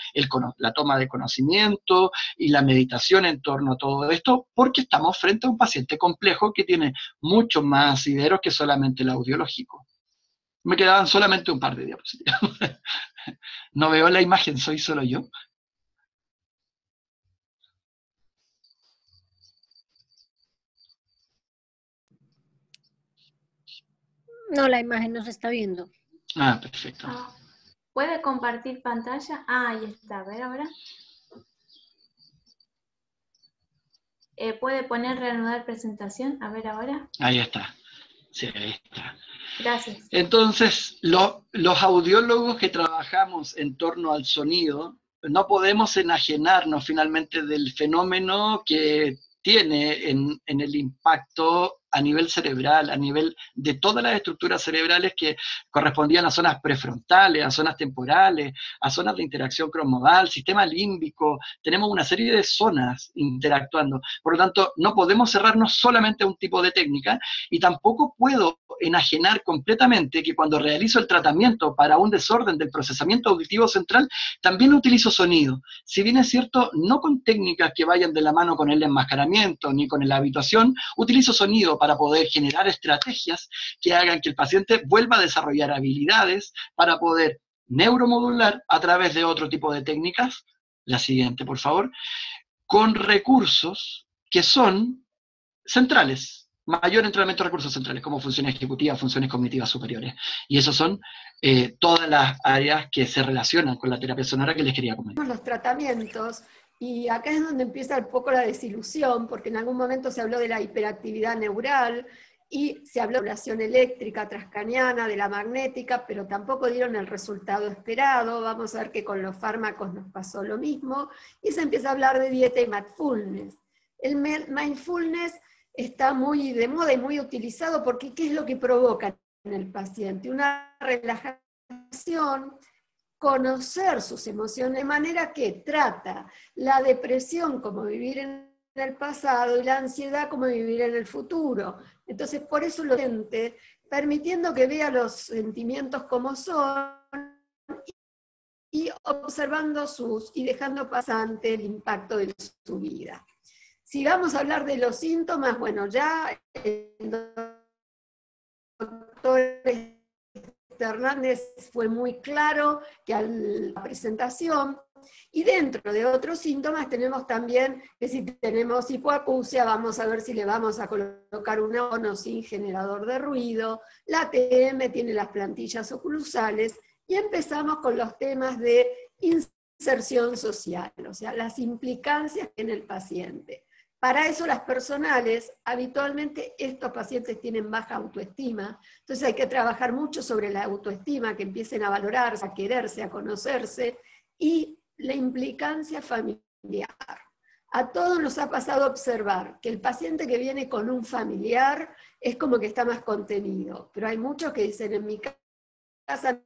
la toma de conocimiento y la meditación en torno a todo esto, porque estamos frente a un paciente complejo que tiene mucho más asideros que solamente el audiológico. Me quedaban solamente un par de diapositivas. No veo la imagen, ¿soy solo yo? No, la imagen no se está viendo. Ah, perfecto. ¿Puede compartir pantalla? Ahí está, a ver ahora. ¿Puede poner reanudar presentación? A ver ahora. Ahí está. Sí, ahí está. Gracias. Entonces, los audiólogos que trabajamos en torno al sonido, no podemos enajenarnos finalmente del fenómeno que tiene en el impacto a nivel cerebral, a nivel de todas las estructuras cerebrales que correspondían a zonas prefrontales, a zonas temporales, a zonas de interacción cromodal, sistema límbico. Tenemos una serie de zonas interactuando. Por lo tanto, no podemos cerrarnos solamente a un tipo de técnica, y tampoco puedo enajenar completamente que cuando realizo el tratamiento para un desorden del procesamiento auditivo central, también utilizo sonido. Si bien es cierto, no con técnicas que vayan de la mano con el enmascaramiento ni con la habituación, utilizo sonido para poder generar estrategias que hagan que el paciente vuelva a desarrollar habilidades para poder neuromodular a través de otro tipo de técnicas. La siguiente, por favor. Con recursos que son centrales. Mayor entrenamiento de recursos centrales, como funciones ejecutivas, funciones cognitivas superiores. Y esos son todas las áreas que se relacionan con la terapia sonora que les quería comentar. Los tratamientos, y acá es donde empieza un poco la desilusión, porque en algún momento se habló de la hiperactividad neural, y se habló de la estimulación eléctrica transcraniana, de la magnética, pero tampoco dieron el resultado esperado. Vamos a ver que con los fármacos nos pasó lo mismo, y se empieza a hablar de dieta y mindfulness. El mindfulness está muy de moda y muy utilizado porque ¿qué es lo que provoca en el paciente? Una relajación, conocer sus emociones, de manera que trata la depresión como vivir en el pasado y la ansiedad como vivir en el futuro. Entonces, por eso lo siente, permitiendo que vea los sentimientos como son y observando y dejando pasante el impacto de su vida. Si vamos a hablar de los síntomas, bueno, ya el doctor Hernández fue muy claro que a la presentación, y dentro de otros síntomas tenemos también que si tenemos hipoacusia, vamos a ver si le vamos a colocar un o sin generador de ruido. La TM tiene las plantillas oclusales, y empezamos con los temas de inserción social, o sea, las implicancias en el paciente. Para eso las personales, habitualmente estos pacientes tienen baja autoestima, entonces hay que trabajar mucho sobre la autoestima, que empiecen a valorarse, a quererse, a conocerse, y la implicancia familiar. A todos nos ha pasado observar que el paciente que viene con un familiar es como que está más contenido, pero hay muchos que dicen en mi casa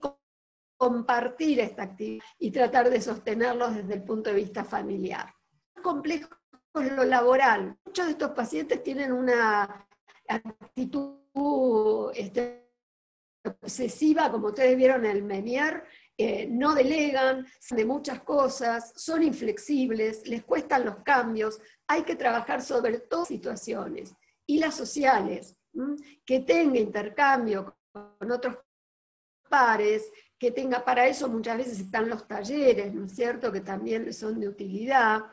compartir esta actividad y tratar de sostenerlos desde el punto de vista familiar. Es complejo lo laboral. Muchos de estos pacientes tienen una actitud obsesiva, como ustedes vieron en el Menier, no delegan de muchas cosas, son inflexibles, les cuestan los cambios, hay que trabajar sobre todas situaciones. Y las sociales, que tenga intercambio con otros pares, que tenga, para eso muchas veces están los talleres, ¿no es cierto?, que también son de utilidad.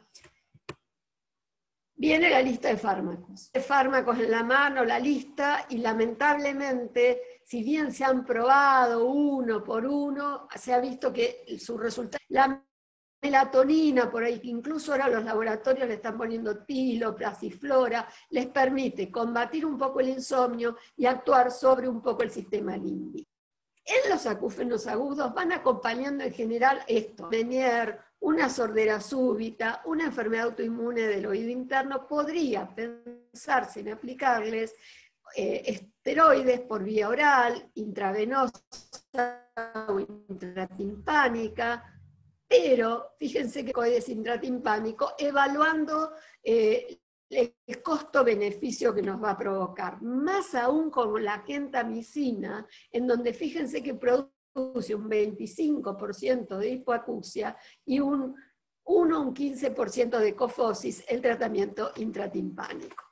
Viene la lista de fármacos. De fármacos en la mano, la lista, y lamentablemente, si bien se han probado uno por uno, se ha visto que su resultado... La melatonina, por ahí, que incluso ahora los laboratorios le están poniendo tilo, pasiflora, les permite combatir un poco el insomnio y actuar sobre un poco el sistema límbico. En los acúfenos agudos van acompañando en general esto, Menier, una sordera súbita, una enfermedad autoinmune del oído interno. Podría pensarse en aplicarles esteroides por vía oral, intravenosa o intratimpánica, pero fíjense que coides intratimpánico, evaluando el costo-beneficio que nos va a provocar, más aún con la gentamicina, en donde fíjense que produce un 25% de hipoacusia y un 15% de cofosis, el tratamiento intratimpánico.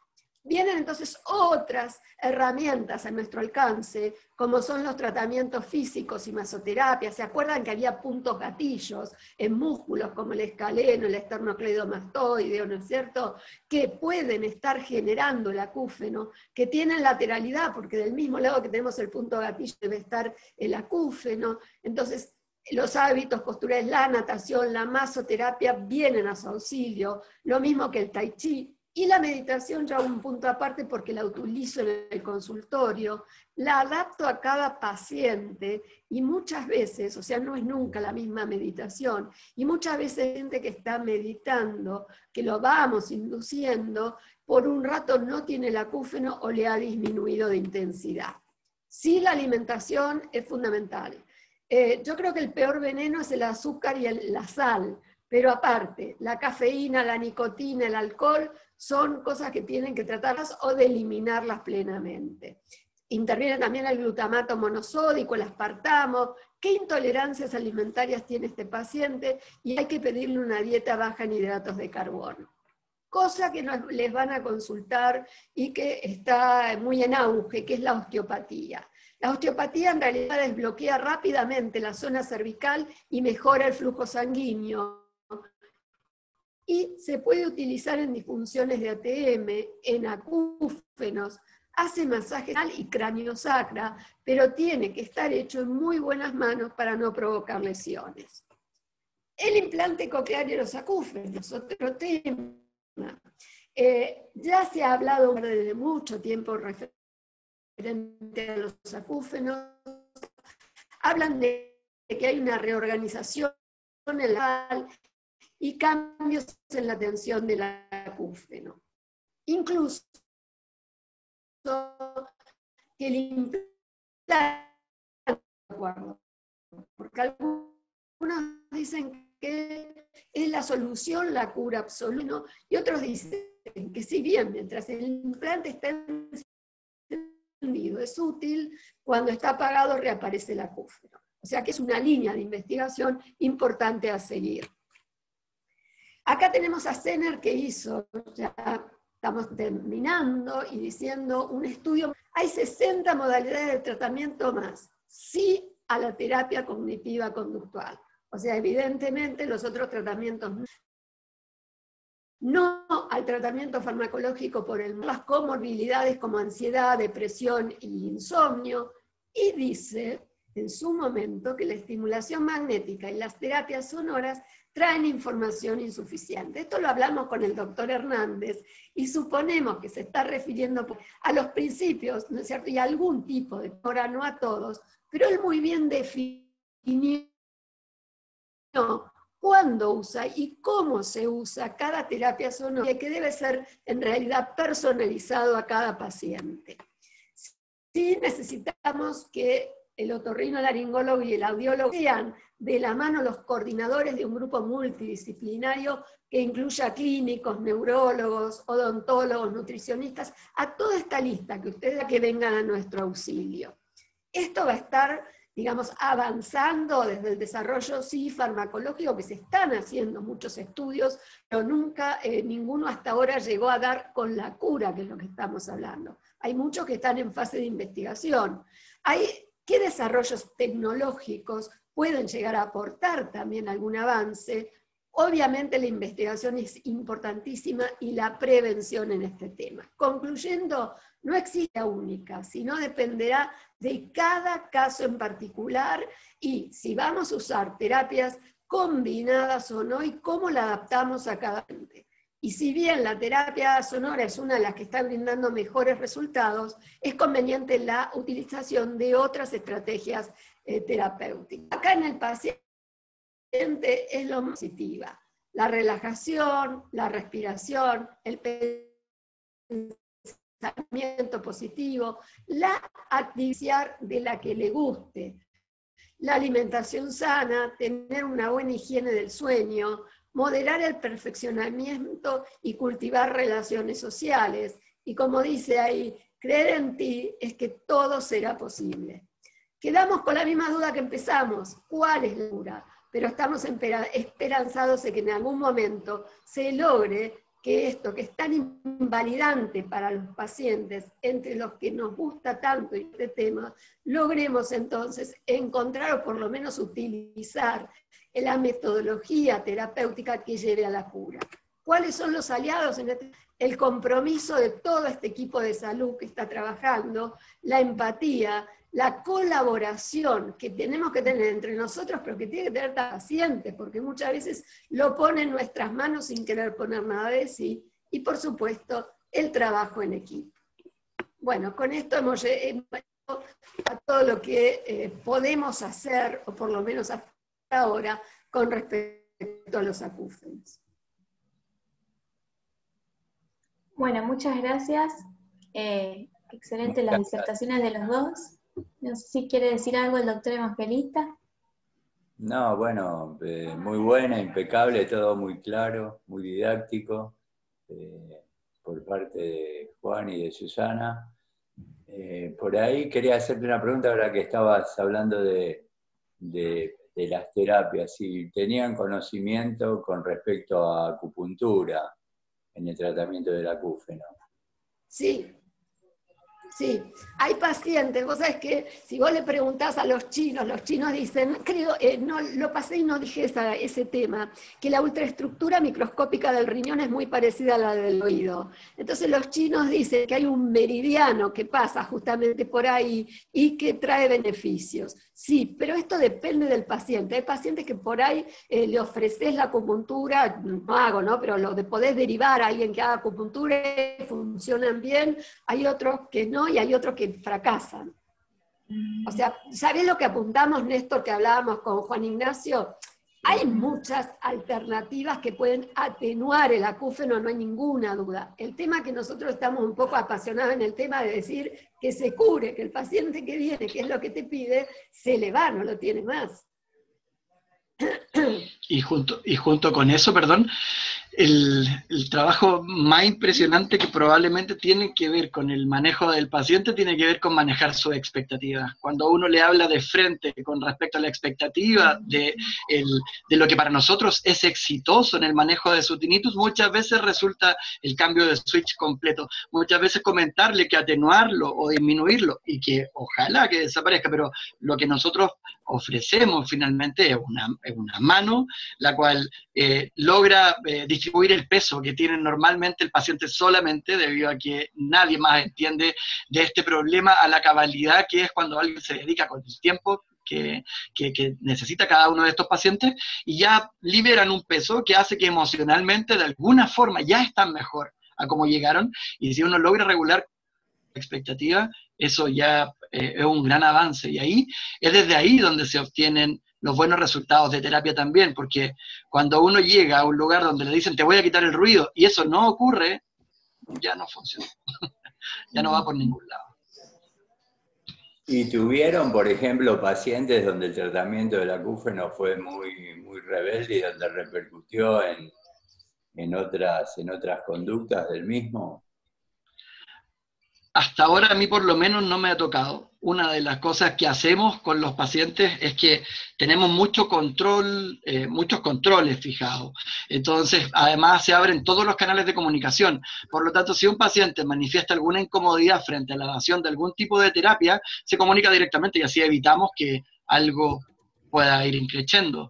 Vienen entonces otras herramientas a nuestro alcance, como son los tratamientos físicos y masoterapia. ¿Se acuerdan que había puntos gatillos en músculos como el escaleno, el esternocleidomastoideo, ¿no es cierto?, que pueden estar generando el acúfeno, que tienen lateralidad, porque del mismo lado que tenemos el punto gatillo debe estar el acúfeno. Entonces, los hábitos posturales, la natación, la masoterapia vienen a su auxilio, lo mismo que el tai chi. Y la meditación, ya un punto aparte porque la utilizo en el consultorio, la adapto a cada paciente y muchas veces, o sea, no es nunca la misma meditación, y muchas veces hay gente que está meditando, que lo vamos induciendo, por un rato no tiene el acúfeno o le ha disminuido de intensidad. Sí, la alimentación es fundamental. Yo creo que el peor veneno es el azúcar y la sal, pero aparte, la cafeína, la nicotina, el alcohol, son cosas que tienen que tratarlas o de eliminarlas plenamente. Interviene también el glutamato monosódico, el aspartamo, qué intolerancias alimentarias tiene este paciente, y hay que pedirle una dieta baja en hidratos de carbono. Cosa que les van a consultar y que está muy en auge, que es la osteopatía. La osteopatía en realidad desbloquea rápidamente la zona cervical y mejora el flujo sanguíneo. Y se puede utilizar en disfunciones de ATM, en acúfenos, hace masaje y craniosacra, pero tiene que estar hecho en muy buenas manos para no provocar lesiones. El implante coclear y los acúfenos, otro tema. Ya se ha hablado desde mucho tiempo referente a los acúfenos. Hablan de que hay una reorganización en la y cambios en la tensión del acúfeno. Incluso que el implante, porque algunos dicen que es la solución, la cura absoluta, y otros dicen que si bien mientras el implante está encendido es útil, cuando está apagado reaparece el acúfeno. O sea que es una línea de investigación importante a seguir. Acá tenemos a Zener que hizo, ya estamos terminando y diciendo un estudio, hay 60 modalidades de tratamiento más, sí a la terapia cognitiva conductual. O sea, evidentemente los otros tratamientos no al tratamiento farmacológico por las comorbilidades como ansiedad, depresión e insomnio, y dice en su momento que la estimulación magnética y las terapias sonoras traen información insuficiente. Esto lo hablamos con el doctor Hernández y suponemos que se está refiriendo a los principios, ¿no es cierto?, y a algún tipo de, ahora no a todos, pero él muy bien definió cuándo usa y cómo se usa cada terapia sonora, que debe ser en realidad personalizado a cada paciente. Sí necesitamos que el otorrinolaringólogo y el audiólogo sean de la mano los coordinadores de un grupo multidisciplinario que incluya clínicos, neurólogos, odontólogos, nutricionistas, a toda esta lista que ustedes que vengan a nuestro auxilio. Esto va a estar, digamos, avanzando desde el desarrollo sí farmacológico, que se están haciendo muchos estudios, pero nunca ninguno hasta ahora llegó a dar con la cura, que es lo que estamos hablando. Hay muchos que están en fase de investigación. ¿Qué desarrollos tecnológicos pueden llegar a aportar también algún avance? Obviamente la investigación es importantísima y la prevención en este tema. Concluyendo, no existe la única, sino dependerá de cada caso en particular y si vamos a usar terapias combinadas o no y cómo la adaptamos a cada paciente. Y si bien la terapia sonora es una de las que está brindando mejores resultados, es conveniente la utilización de otras estrategias terapéuticas. Acá en el paciente es lo más positivo. La relajación, la respiración, el pensamiento positivo, la actividad de la que le guste, la alimentación sana, tener una buena higiene del sueño, moderar el perfeccionamiento y cultivar relaciones sociales. Y como dice ahí, creer en ti es que todo será posible. Quedamos con la misma duda que empezamos, ¿cuál es la cura? Pero estamos esperanzados de que en algún momento se logre que esto, que es tan invalidante para los pacientes, entre los que nos gusta tanto este tema, logremos entonces encontrar o por lo menos utilizar la metodología terapéutica que lleve a la cura. ¿Cuáles son los aliados en este? El compromiso de todo este equipo de salud que está trabajando, la empatía, la colaboración que tenemos que tener entre nosotros, pero que tiene que tener pacientes, porque muchas veces lo pone en nuestras manos sin querer poner nada de sí, y por supuesto, el trabajo en equipo. Bueno, con esto hemos llegado a todo lo que podemos hacer, o por lo menos hasta ahora, con respecto a los acúfenos. Bueno, muchas gracias. Excelentes las disertaciones de los dos. No sé si quiere decir algo el doctor Evangelista. No, bueno, muy buena, impecable, todo muy claro, muy didáctico, por parte de Juan y de Susana. Por ahí quería hacerte una pregunta ahora que estabas hablando de las terapias, si tenían conocimiento con respecto a acupuntura en el tratamiento del acúfeno. Sí. Sí, hay pacientes, vos sabés que si vos le preguntás a los chinos dicen, creo, no, lo pasé y no dije ese tema, que la ultraestructura microscópica del riñón es muy parecida a la del oído. Entonces los chinos dicen que hay un meridiano que pasa justamente por ahí y que trae beneficios. Sí, pero esto depende del paciente. Hay pacientes que por ahí le ofreces la acupuntura, no hago, ¿no? Pero lo de poder derivar a alguien que haga acupuntura y funcionan bien, hay otros que no y hay otros que fracasan. O sea, ¿sabés lo que apuntamos, Néstor, que hablábamos con Juan Ignacio? Hay muchas alternativas que pueden atenuar el acúfeno, no hay ninguna duda. El tema que nosotros estamos un poco apasionados en el tema de decir que se cure, que el paciente que viene, que es lo que te pide, se le va, no lo tiene más. Y junto con eso, perdón, el trabajo más impresionante que probablemente tiene que ver con el manejo del paciente tiene que ver con manejar sus expectativas. Cuando uno le habla de frente con respecto a la expectativa de lo que para nosotros es exitoso en el manejo de su tinnitus, muchas veces resulta el cambio de switch completo. Muchas veces comentarle que atenuarlo o disminuirlo y que ojalá que desaparezca, pero lo que nosotros ofrecemos finalmente es una mano, la cual logra distribuir el peso que tiene normalmente el paciente solamente, debido a que nadie más entiende de este problema a la cabalidad que es cuando alguien se dedica con el tiempo que necesita cada uno de estos pacientes, y ya liberan un peso que hace que emocionalmente de alguna forma ya están mejor a cómo llegaron, y si uno logra regular la expectativa, eso ya es un gran avance, y ahí es desde ahí donde se obtienen los buenos resultados de terapia también, porque cuando uno llega a un lugar donde le dicen te voy a quitar el ruido, y eso no ocurre, ya no funciona, ya no va por ningún lado. ¿Y tuvieron, por ejemplo, pacientes donde el tratamiento del acúfeno fue muy rebelde y donde repercutió en otras conductas del mismo? Hasta ahora a mí por lo menos no me ha tocado. Una de las cosas que hacemos con los pacientes es que tenemos mucho control, muchos controles fijados. Entonces, además se abren todos los canales de comunicación. Por lo tanto, si un paciente manifiesta alguna incomodidad frente a la dación de algún tipo de terapia, se comunica directamente y así evitamos que algo pueda ir increciendo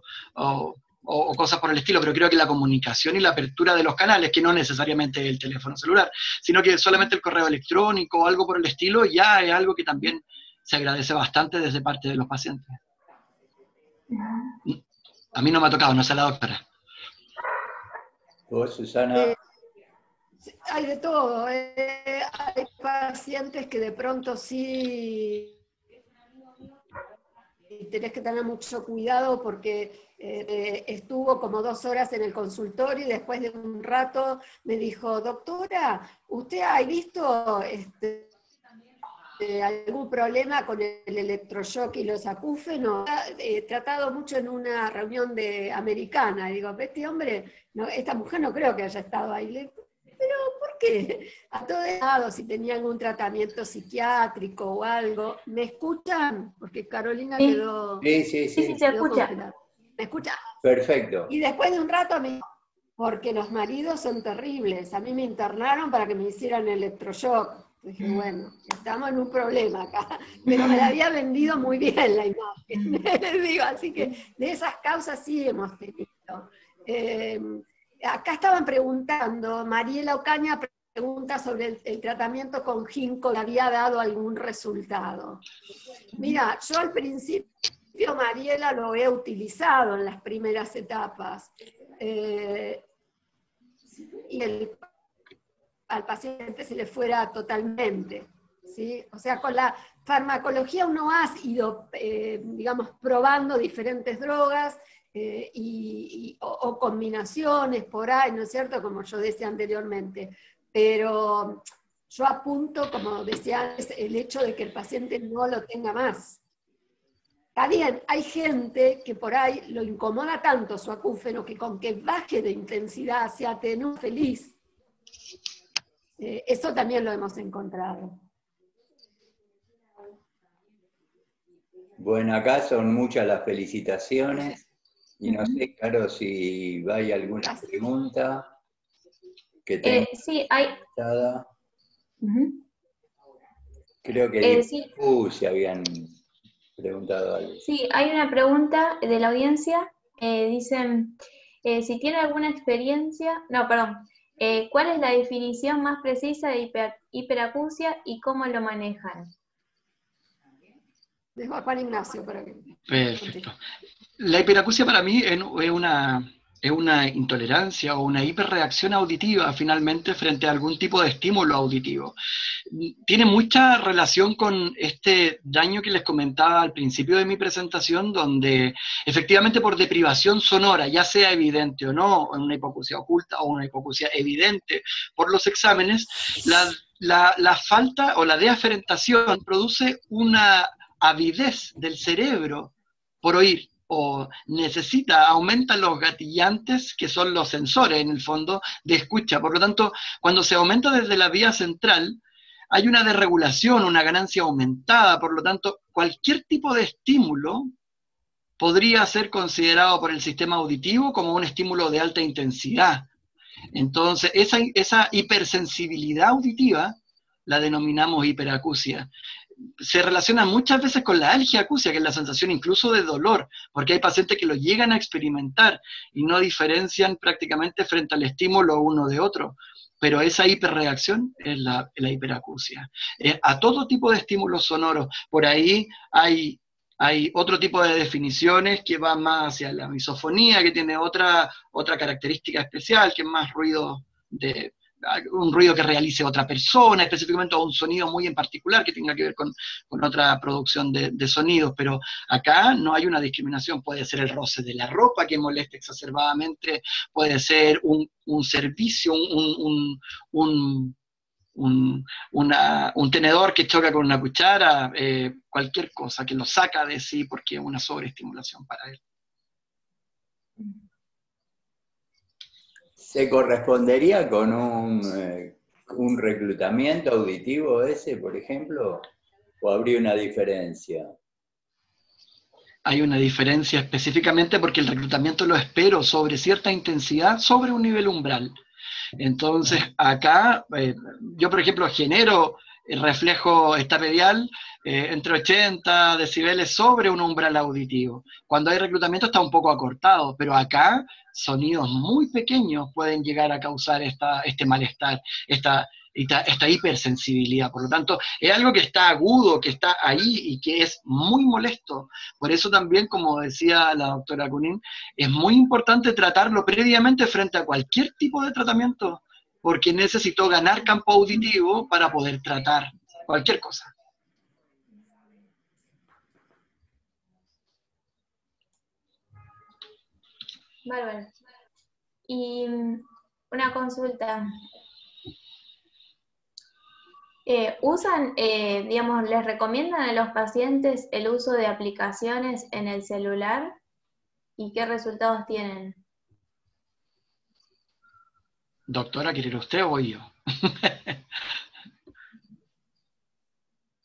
o cosas por el estilo, pero creo que la comunicación y la apertura de los canales, que no necesariamente el teléfono celular, sino que solamente el correo electrónico o algo por el estilo, ya es algo que también se agradece bastante desde parte de los pacientes. A mí no me ha tocado, no sé la doctora. ¿Vos, Susana? Hay de todo. Hay pacientes que de pronto sí tenés que tener mucho cuidado porque estuvo como 2 horas en el consultorio y después de un rato me dijo, doctora, ¿usted ha visto algún problema con el electroshock y los acúfenos. He tratado mucho en una reunión americana, y digo, este hombre, no, esta mujer no creo que haya estado ahí. Pero ¿por qué? A todos lados, si tenían algún tratamiento psiquiátrico o algo. ¿Me escuchan? Porque Carolina Sí. quedó... Sí, se escucha. Congelada. ¿Me escucha? Perfecto. Y después de un rato me dijo, porque los maridos son terribles. A mí me internaron para que me hicieran electroshock. Dije, bueno, estamos en un problema acá. Pero me la había vendido muy bien la imagen. Digo, así que de esas causas sí hemos tenido. Acá estaban preguntando, Mariela Ocaña pregunta sobre el tratamiento con ginkgo, ¿le había dado algún resultado? Mira, yo al principio, Mariela, lo he utilizado en las primeras etapas. Y al paciente se le fuera totalmente, ¿sí? O sea, con la farmacología uno ha ido, digamos, probando diferentes drogas o combinaciones por ahí, ¿no es cierto? Como yo decía anteriormente. Pero yo apunto, como decía antes, el hecho de que el paciente no lo tenga más. Está bien, hay gente que por ahí lo incomoda tanto su acúfeno que con que baje de intensidad se atenúa feliz. Eso también lo hemos encontrado. Bueno, acá son muchas las felicitaciones y no sé, Caro, si hay alguna pregunta que tenga. Sí, hay... Creo que sí. se habían preguntado algo. Sí, hay una pregunta de la audiencia. Dicen, si tiene alguna experiencia... No, perdón. ¿Cuál es la definición más precisa de hiperacusia y cómo lo manejan? Dejo a Juan Ignacio para que... Perfecto. La hiperacusia para mí es una intolerancia o una hiperreacción auditiva finalmente frente a algún tipo de estímulo auditivo. Tiene mucha relación con este daño que les comentaba al principio de mi presentación, donde efectivamente por deprivación sonora, ya sea evidente o no, una hipoacusia oculta o una hipoacusia evidente por los exámenes, la falta o la deaferentación produce una avidez del cerebro por oír, o aumenta los gatillantes, que son los sensores en el fondo de escucha. Por lo tanto, cuando se aumenta desde la vía central, hay una desregulación, una ganancia aumentada. Por lo tanto, cualquier tipo de estímulo podría ser considerado por el sistema auditivo como un estímulo de alta intensidad. Entonces, esa hipersensibilidad auditiva la denominamos hiperacusia. Se relaciona muchas veces con la algiacusia, que es la sensación incluso de dolor, porque hay pacientes que lo llegan a experimentar y no diferencian prácticamente frente al estímulo uno de otro. Pero esa hiperreacción es la hiperacusia. A todo tipo de estímulos sonoros. Por ahí hay otro tipo de definiciones que van más hacia la misofonía, que tiene otra característica especial, que es más un ruido que realice otra persona, específicamente, o un sonido muy en particular que tenga que ver con otra producción de sonidos, pero acá no hay una discriminación. Puede ser el roce de la ropa que moleste exacerbadamente, puede ser un servicio, un tenedor que choca con una cuchara, cualquier cosa que lo saca de sí porque es una sobreestimulación para él. ¿Se correspondería con un reclutamiento auditivo ese, por ejemplo? ¿O habría una diferencia? Hay una diferencia específicamente porque el reclutamiento lo espero sobre cierta intensidad, sobre un nivel umbral. Entonces, acá, yo por ejemplo genero el reflejo estapedial entre 80 decibeles sobre un umbral auditivo. Cuando hay reclutamiento está un poco acortado, pero acá sonidos muy pequeños pueden llegar a causar este malestar, esta hipersensibilidad. Por lo tanto, es algo que está agudo, que está ahí y que es muy molesto. Por eso también, como decía la doctora Cunin, es muy importante tratarlo previamente frente a cualquier tipo de tratamiento, porque necesito ganar campo auditivo para poder tratar cualquier cosa. Bárbaro. Y una consulta. Digamos, les recomiendan a los pacientes el uso de aplicaciones en el celular y qué resultados tienen? Doctora, ¿quiere ir usted o voy yo?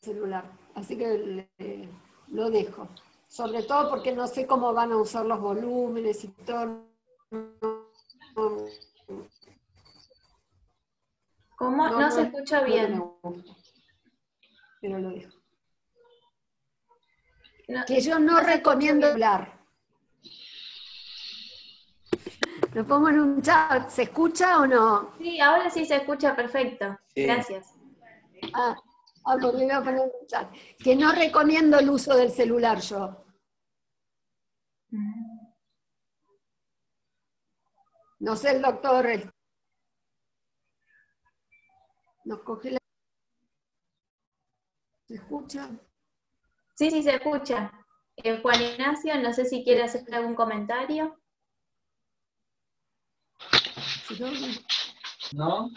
Celular, así que lo dejo. Sobre todo porque no sé cómo van a usar los volúmenes y todo. ¿Cómo? No se escucha bien. Pero lo dejo. No, Que yo no recomiendo hablar. Lo pongo en un chat, ¿se escucha o no? Sí, ahora sí se escucha perfecto. Sí. Gracias. Porque le voy a poner en un chat. Que no recomiendo el uso del celular yo. No sé el doctor. Nos coge la... ¿Se escucha? Sí, sí se escucha. Juan Ignacio, no sé si quiere hacer algún comentario. ¿No?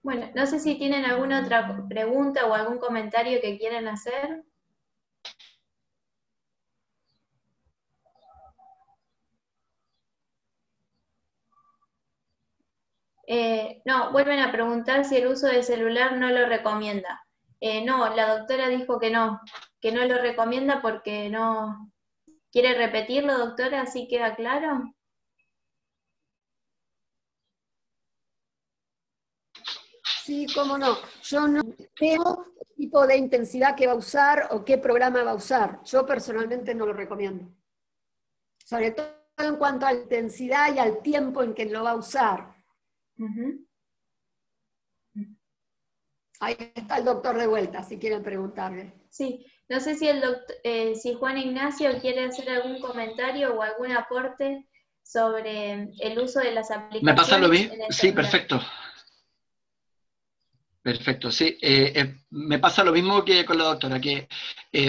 Bueno, no sé si tienen alguna otra pregunta o algún comentario que quieran hacer. No, vuelven a preguntar si el uso del celular no lo recomienda. No, la doctora dijo que no lo recomienda porque no... ¿Quiere repetirlo, doctora? ¿Así queda claro? Sí, cómo no. Yo no veo el tipo de intensidad que va a usar o qué programa va a usar. Yo personalmente no lo recomiendo. Sobre todo en cuanto a la intensidad y al tiempo en que lo va a usar. Ahí está el doctor de vuelta, si quieren preguntarle. Sí, no sé si si Juan Ignacio quiere hacer algún comentario o algún aporte sobre el uso de las aplicaciones. ¿Me pasa lo mismo? En el Sí, celular. perfecto. Perfecto, sí. Me pasa lo mismo que con la doctora, que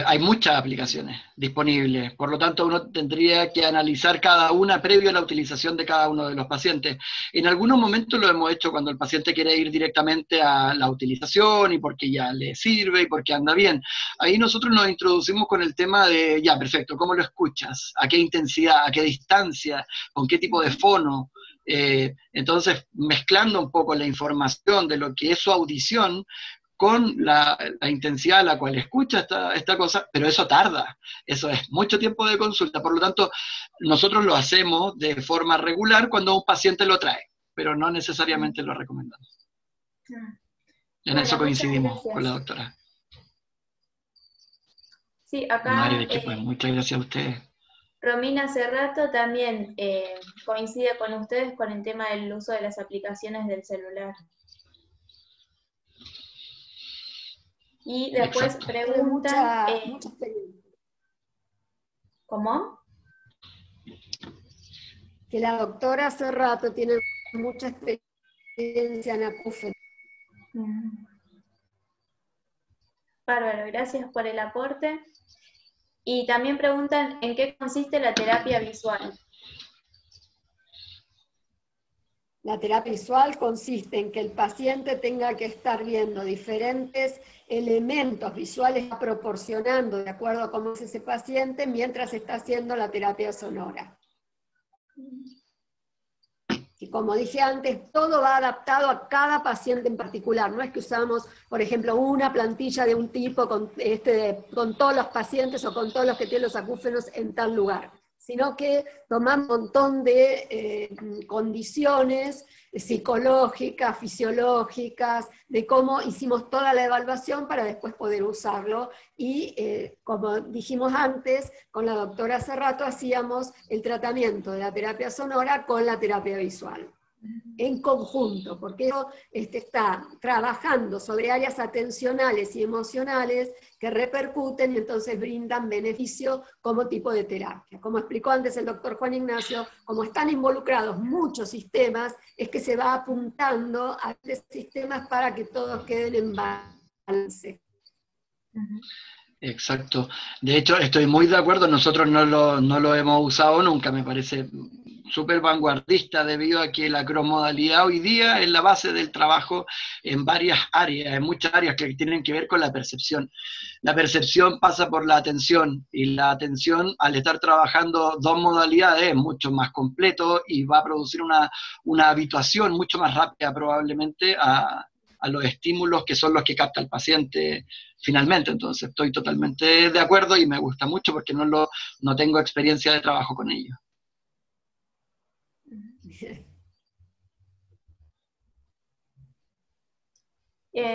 hay muchas aplicaciones disponibles, por lo tanto uno tendría que analizar cada una previo a la utilización de cada uno de los pacientes. En algunos momentos lo hemos hecho cuando el paciente quiere ir directamente a la utilización y porque ya le sirve y porque anda bien. Ahí nosotros nos introducimos con el tema de, ya, perfecto, ¿cómo lo escuchas? ¿A qué intensidad? ¿A qué distancia? ¿Con qué tipo de fono? Entonces, mezclando un poco la información de lo que es su audición con la intensidad a la cual escucha esta cosa, pero eso tarda, eso es mucho tiempo de consulta, por lo tanto, nosotros lo hacemos de forma regular cuando un paciente lo trae, pero no necesariamente lo recomendamos. En eso coincidimos con la doctora. Sí, acá... No hay de qué, pues, muchas gracias a ustedes. Romina Cerrato también coincide con ustedes con el tema del uso de las aplicaciones del celular. Y después Exacto. preguntan... Mucha experiencia. ¿Cómo? Que la doctora Cerrato tiene mucha experiencia en acúfeno. Bárbaro, gracias por el aporte. Y también preguntan en qué consiste la terapia visual. La terapia visual consiste en que el paciente tenga que estar viendo diferentes elementos visuales proporcionando de acuerdo a cómo es ese paciente mientras está haciendo la terapia sonora. Y como dije antes, todo va adaptado a cada paciente en particular. No es que usamos, por ejemplo, una plantilla de un tipo con todos los pacientes o con todos los que tienen los acúfenos en tal lugar, sino que tomamos un montón de condiciones psicológicas, fisiológicas, de cómo hicimos toda la evaluación para después poder usarlo. Y como dijimos antes, con la doctora hace rato hacíamos el tratamiento de la terapia sonora con la terapia visual, en conjunto, porque eso está trabajando sobre áreas atencionales y emocionales que repercuten y entonces brindan beneficio como tipo de terapia. Como explicó antes el doctor Juan Ignacio, como están involucrados muchos sistemas, es que se va apuntando a estos sistemas para que todos queden en balance. Exacto. De hecho, estoy muy de acuerdo, nosotros no lo hemos usado nunca, me parece súper vanguardista debido a que la crossmodalidad hoy día es la base del trabajo en varias áreas, en muchas áreas que tienen que ver con la percepción. La percepción pasa por la atención y la atención al estar trabajando dos modalidades es mucho más completo y va a producir una habituación mucho más rápida probablemente a los estímulos que son los que capta el paciente finalmente. Entonces estoy totalmente de acuerdo y me gusta mucho porque no tengo experiencia de trabajo con ello.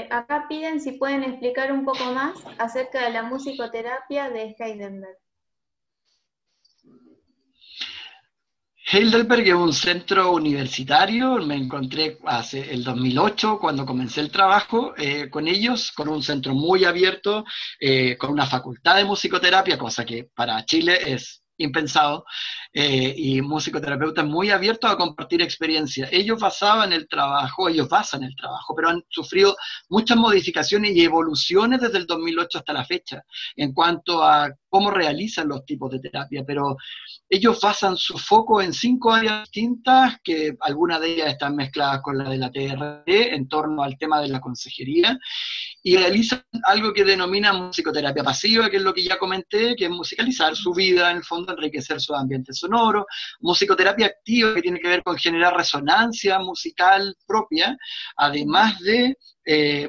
Acá piden si pueden explicar un poco más acerca de la musicoterapia de Heidelberg. Heidelberg es un centro universitario, me encontré hace el 2008 cuando comencé el trabajo con ellos, con un centro muy abierto, con una facultad de musicoterapia, cosa que para Chile es impensado, y musicoterapeutas muy abiertos a compartir experiencias. Ellos basan el trabajo, pero han sufrido muchas modificaciones y evoluciones desde el 2008 hasta la fecha, en cuanto a cómo realizan los tipos de terapia, pero ellos basan su foco en 5 áreas distintas, que algunas de ellas están mezcladas con la de la TRT, en torno al tema de la consejería, y realizan algo que denominan musicoterapia pasiva, que es lo que ya comenté, que es musicalizar su vida, en el fondo enriquecer su ambiente sonoro, musicoterapia activa, que tiene que ver con generar resonancia musical propia, además de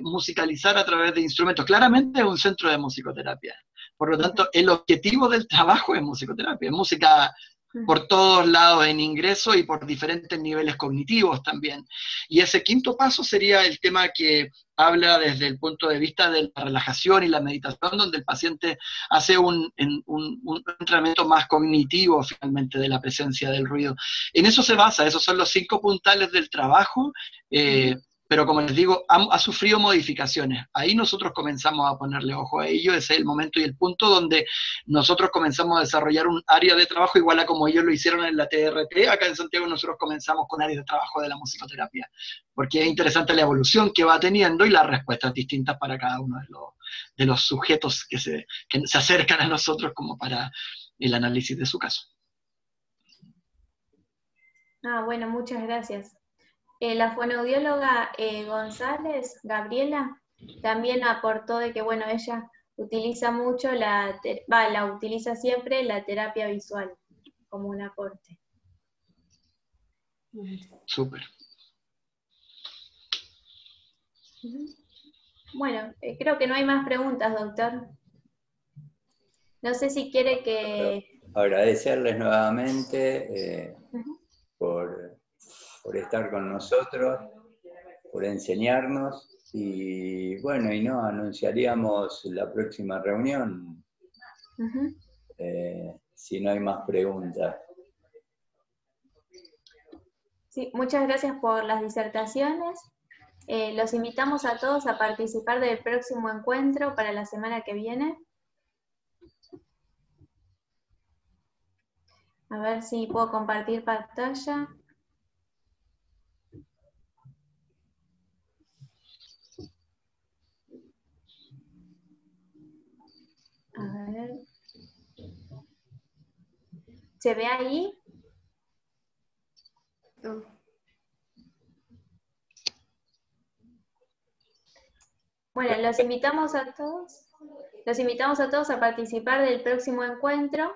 musicalizar a través de instrumentos. Claramente es un centro de musicoterapia. Por lo tanto, el objetivo del trabajo es musicoterapia, es música por todos lados en ingreso y por diferentes niveles cognitivos también. Y ese quinto paso sería el tema que habla desde el punto de vista de la relajación y la meditación, donde el paciente hace un entrenamiento más cognitivo finalmente de la presencia del ruido. En eso se basa, esos son los 5 puntales del trabajo, pero como les digo, ha sufrido modificaciones. Ahí nosotros comenzamos a ponerle ojo a ello, ese es el momento y el punto donde nosotros comenzamos a desarrollar un área de trabajo igual a como ellos lo hicieron en la TRT. Acá en Santiago nosotros comenzamos con áreas de trabajo de la musicoterapia, porque es interesante la evolución que va teniendo y las respuestas distintas para cada uno de los sujetos que se acercan a nosotros como para el análisis de su caso. Bueno, muchas gracias. La fonoaudióloga González, Gabriela, también aportó de que, bueno, ella utiliza mucho la utiliza siempre la terapia visual como un aporte. Súper. Bueno, creo que no hay más preguntas, doctor. No sé si quiere que... Agradecerles nuevamente por estar con nosotros, por enseñarnos, y bueno, anunciaríamos la próxima reunión, si no hay más preguntas. Sí, muchas gracias por las disertaciones. Los invitamos a todos a participar del próximo encuentro para la semana que viene. A ver si puedo compartir pantalla. A ver. ¿Se ve ahí? No. Bueno, los invitamos a todos a participar del próximo encuentro,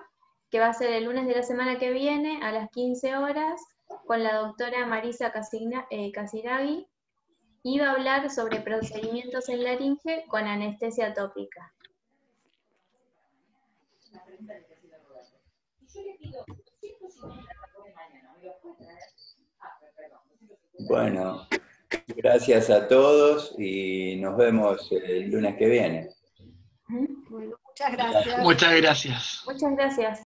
que va a ser el lunes de la semana que viene a las 15 horas, con la doctora Marisa Casiraghi, y va a hablar sobre procedimientos en laringe con anestesia tópica. Bueno, gracias a todos y nos vemos el lunes que viene. Bueno, muchas gracias. Muchas gracias. Muchas gracias.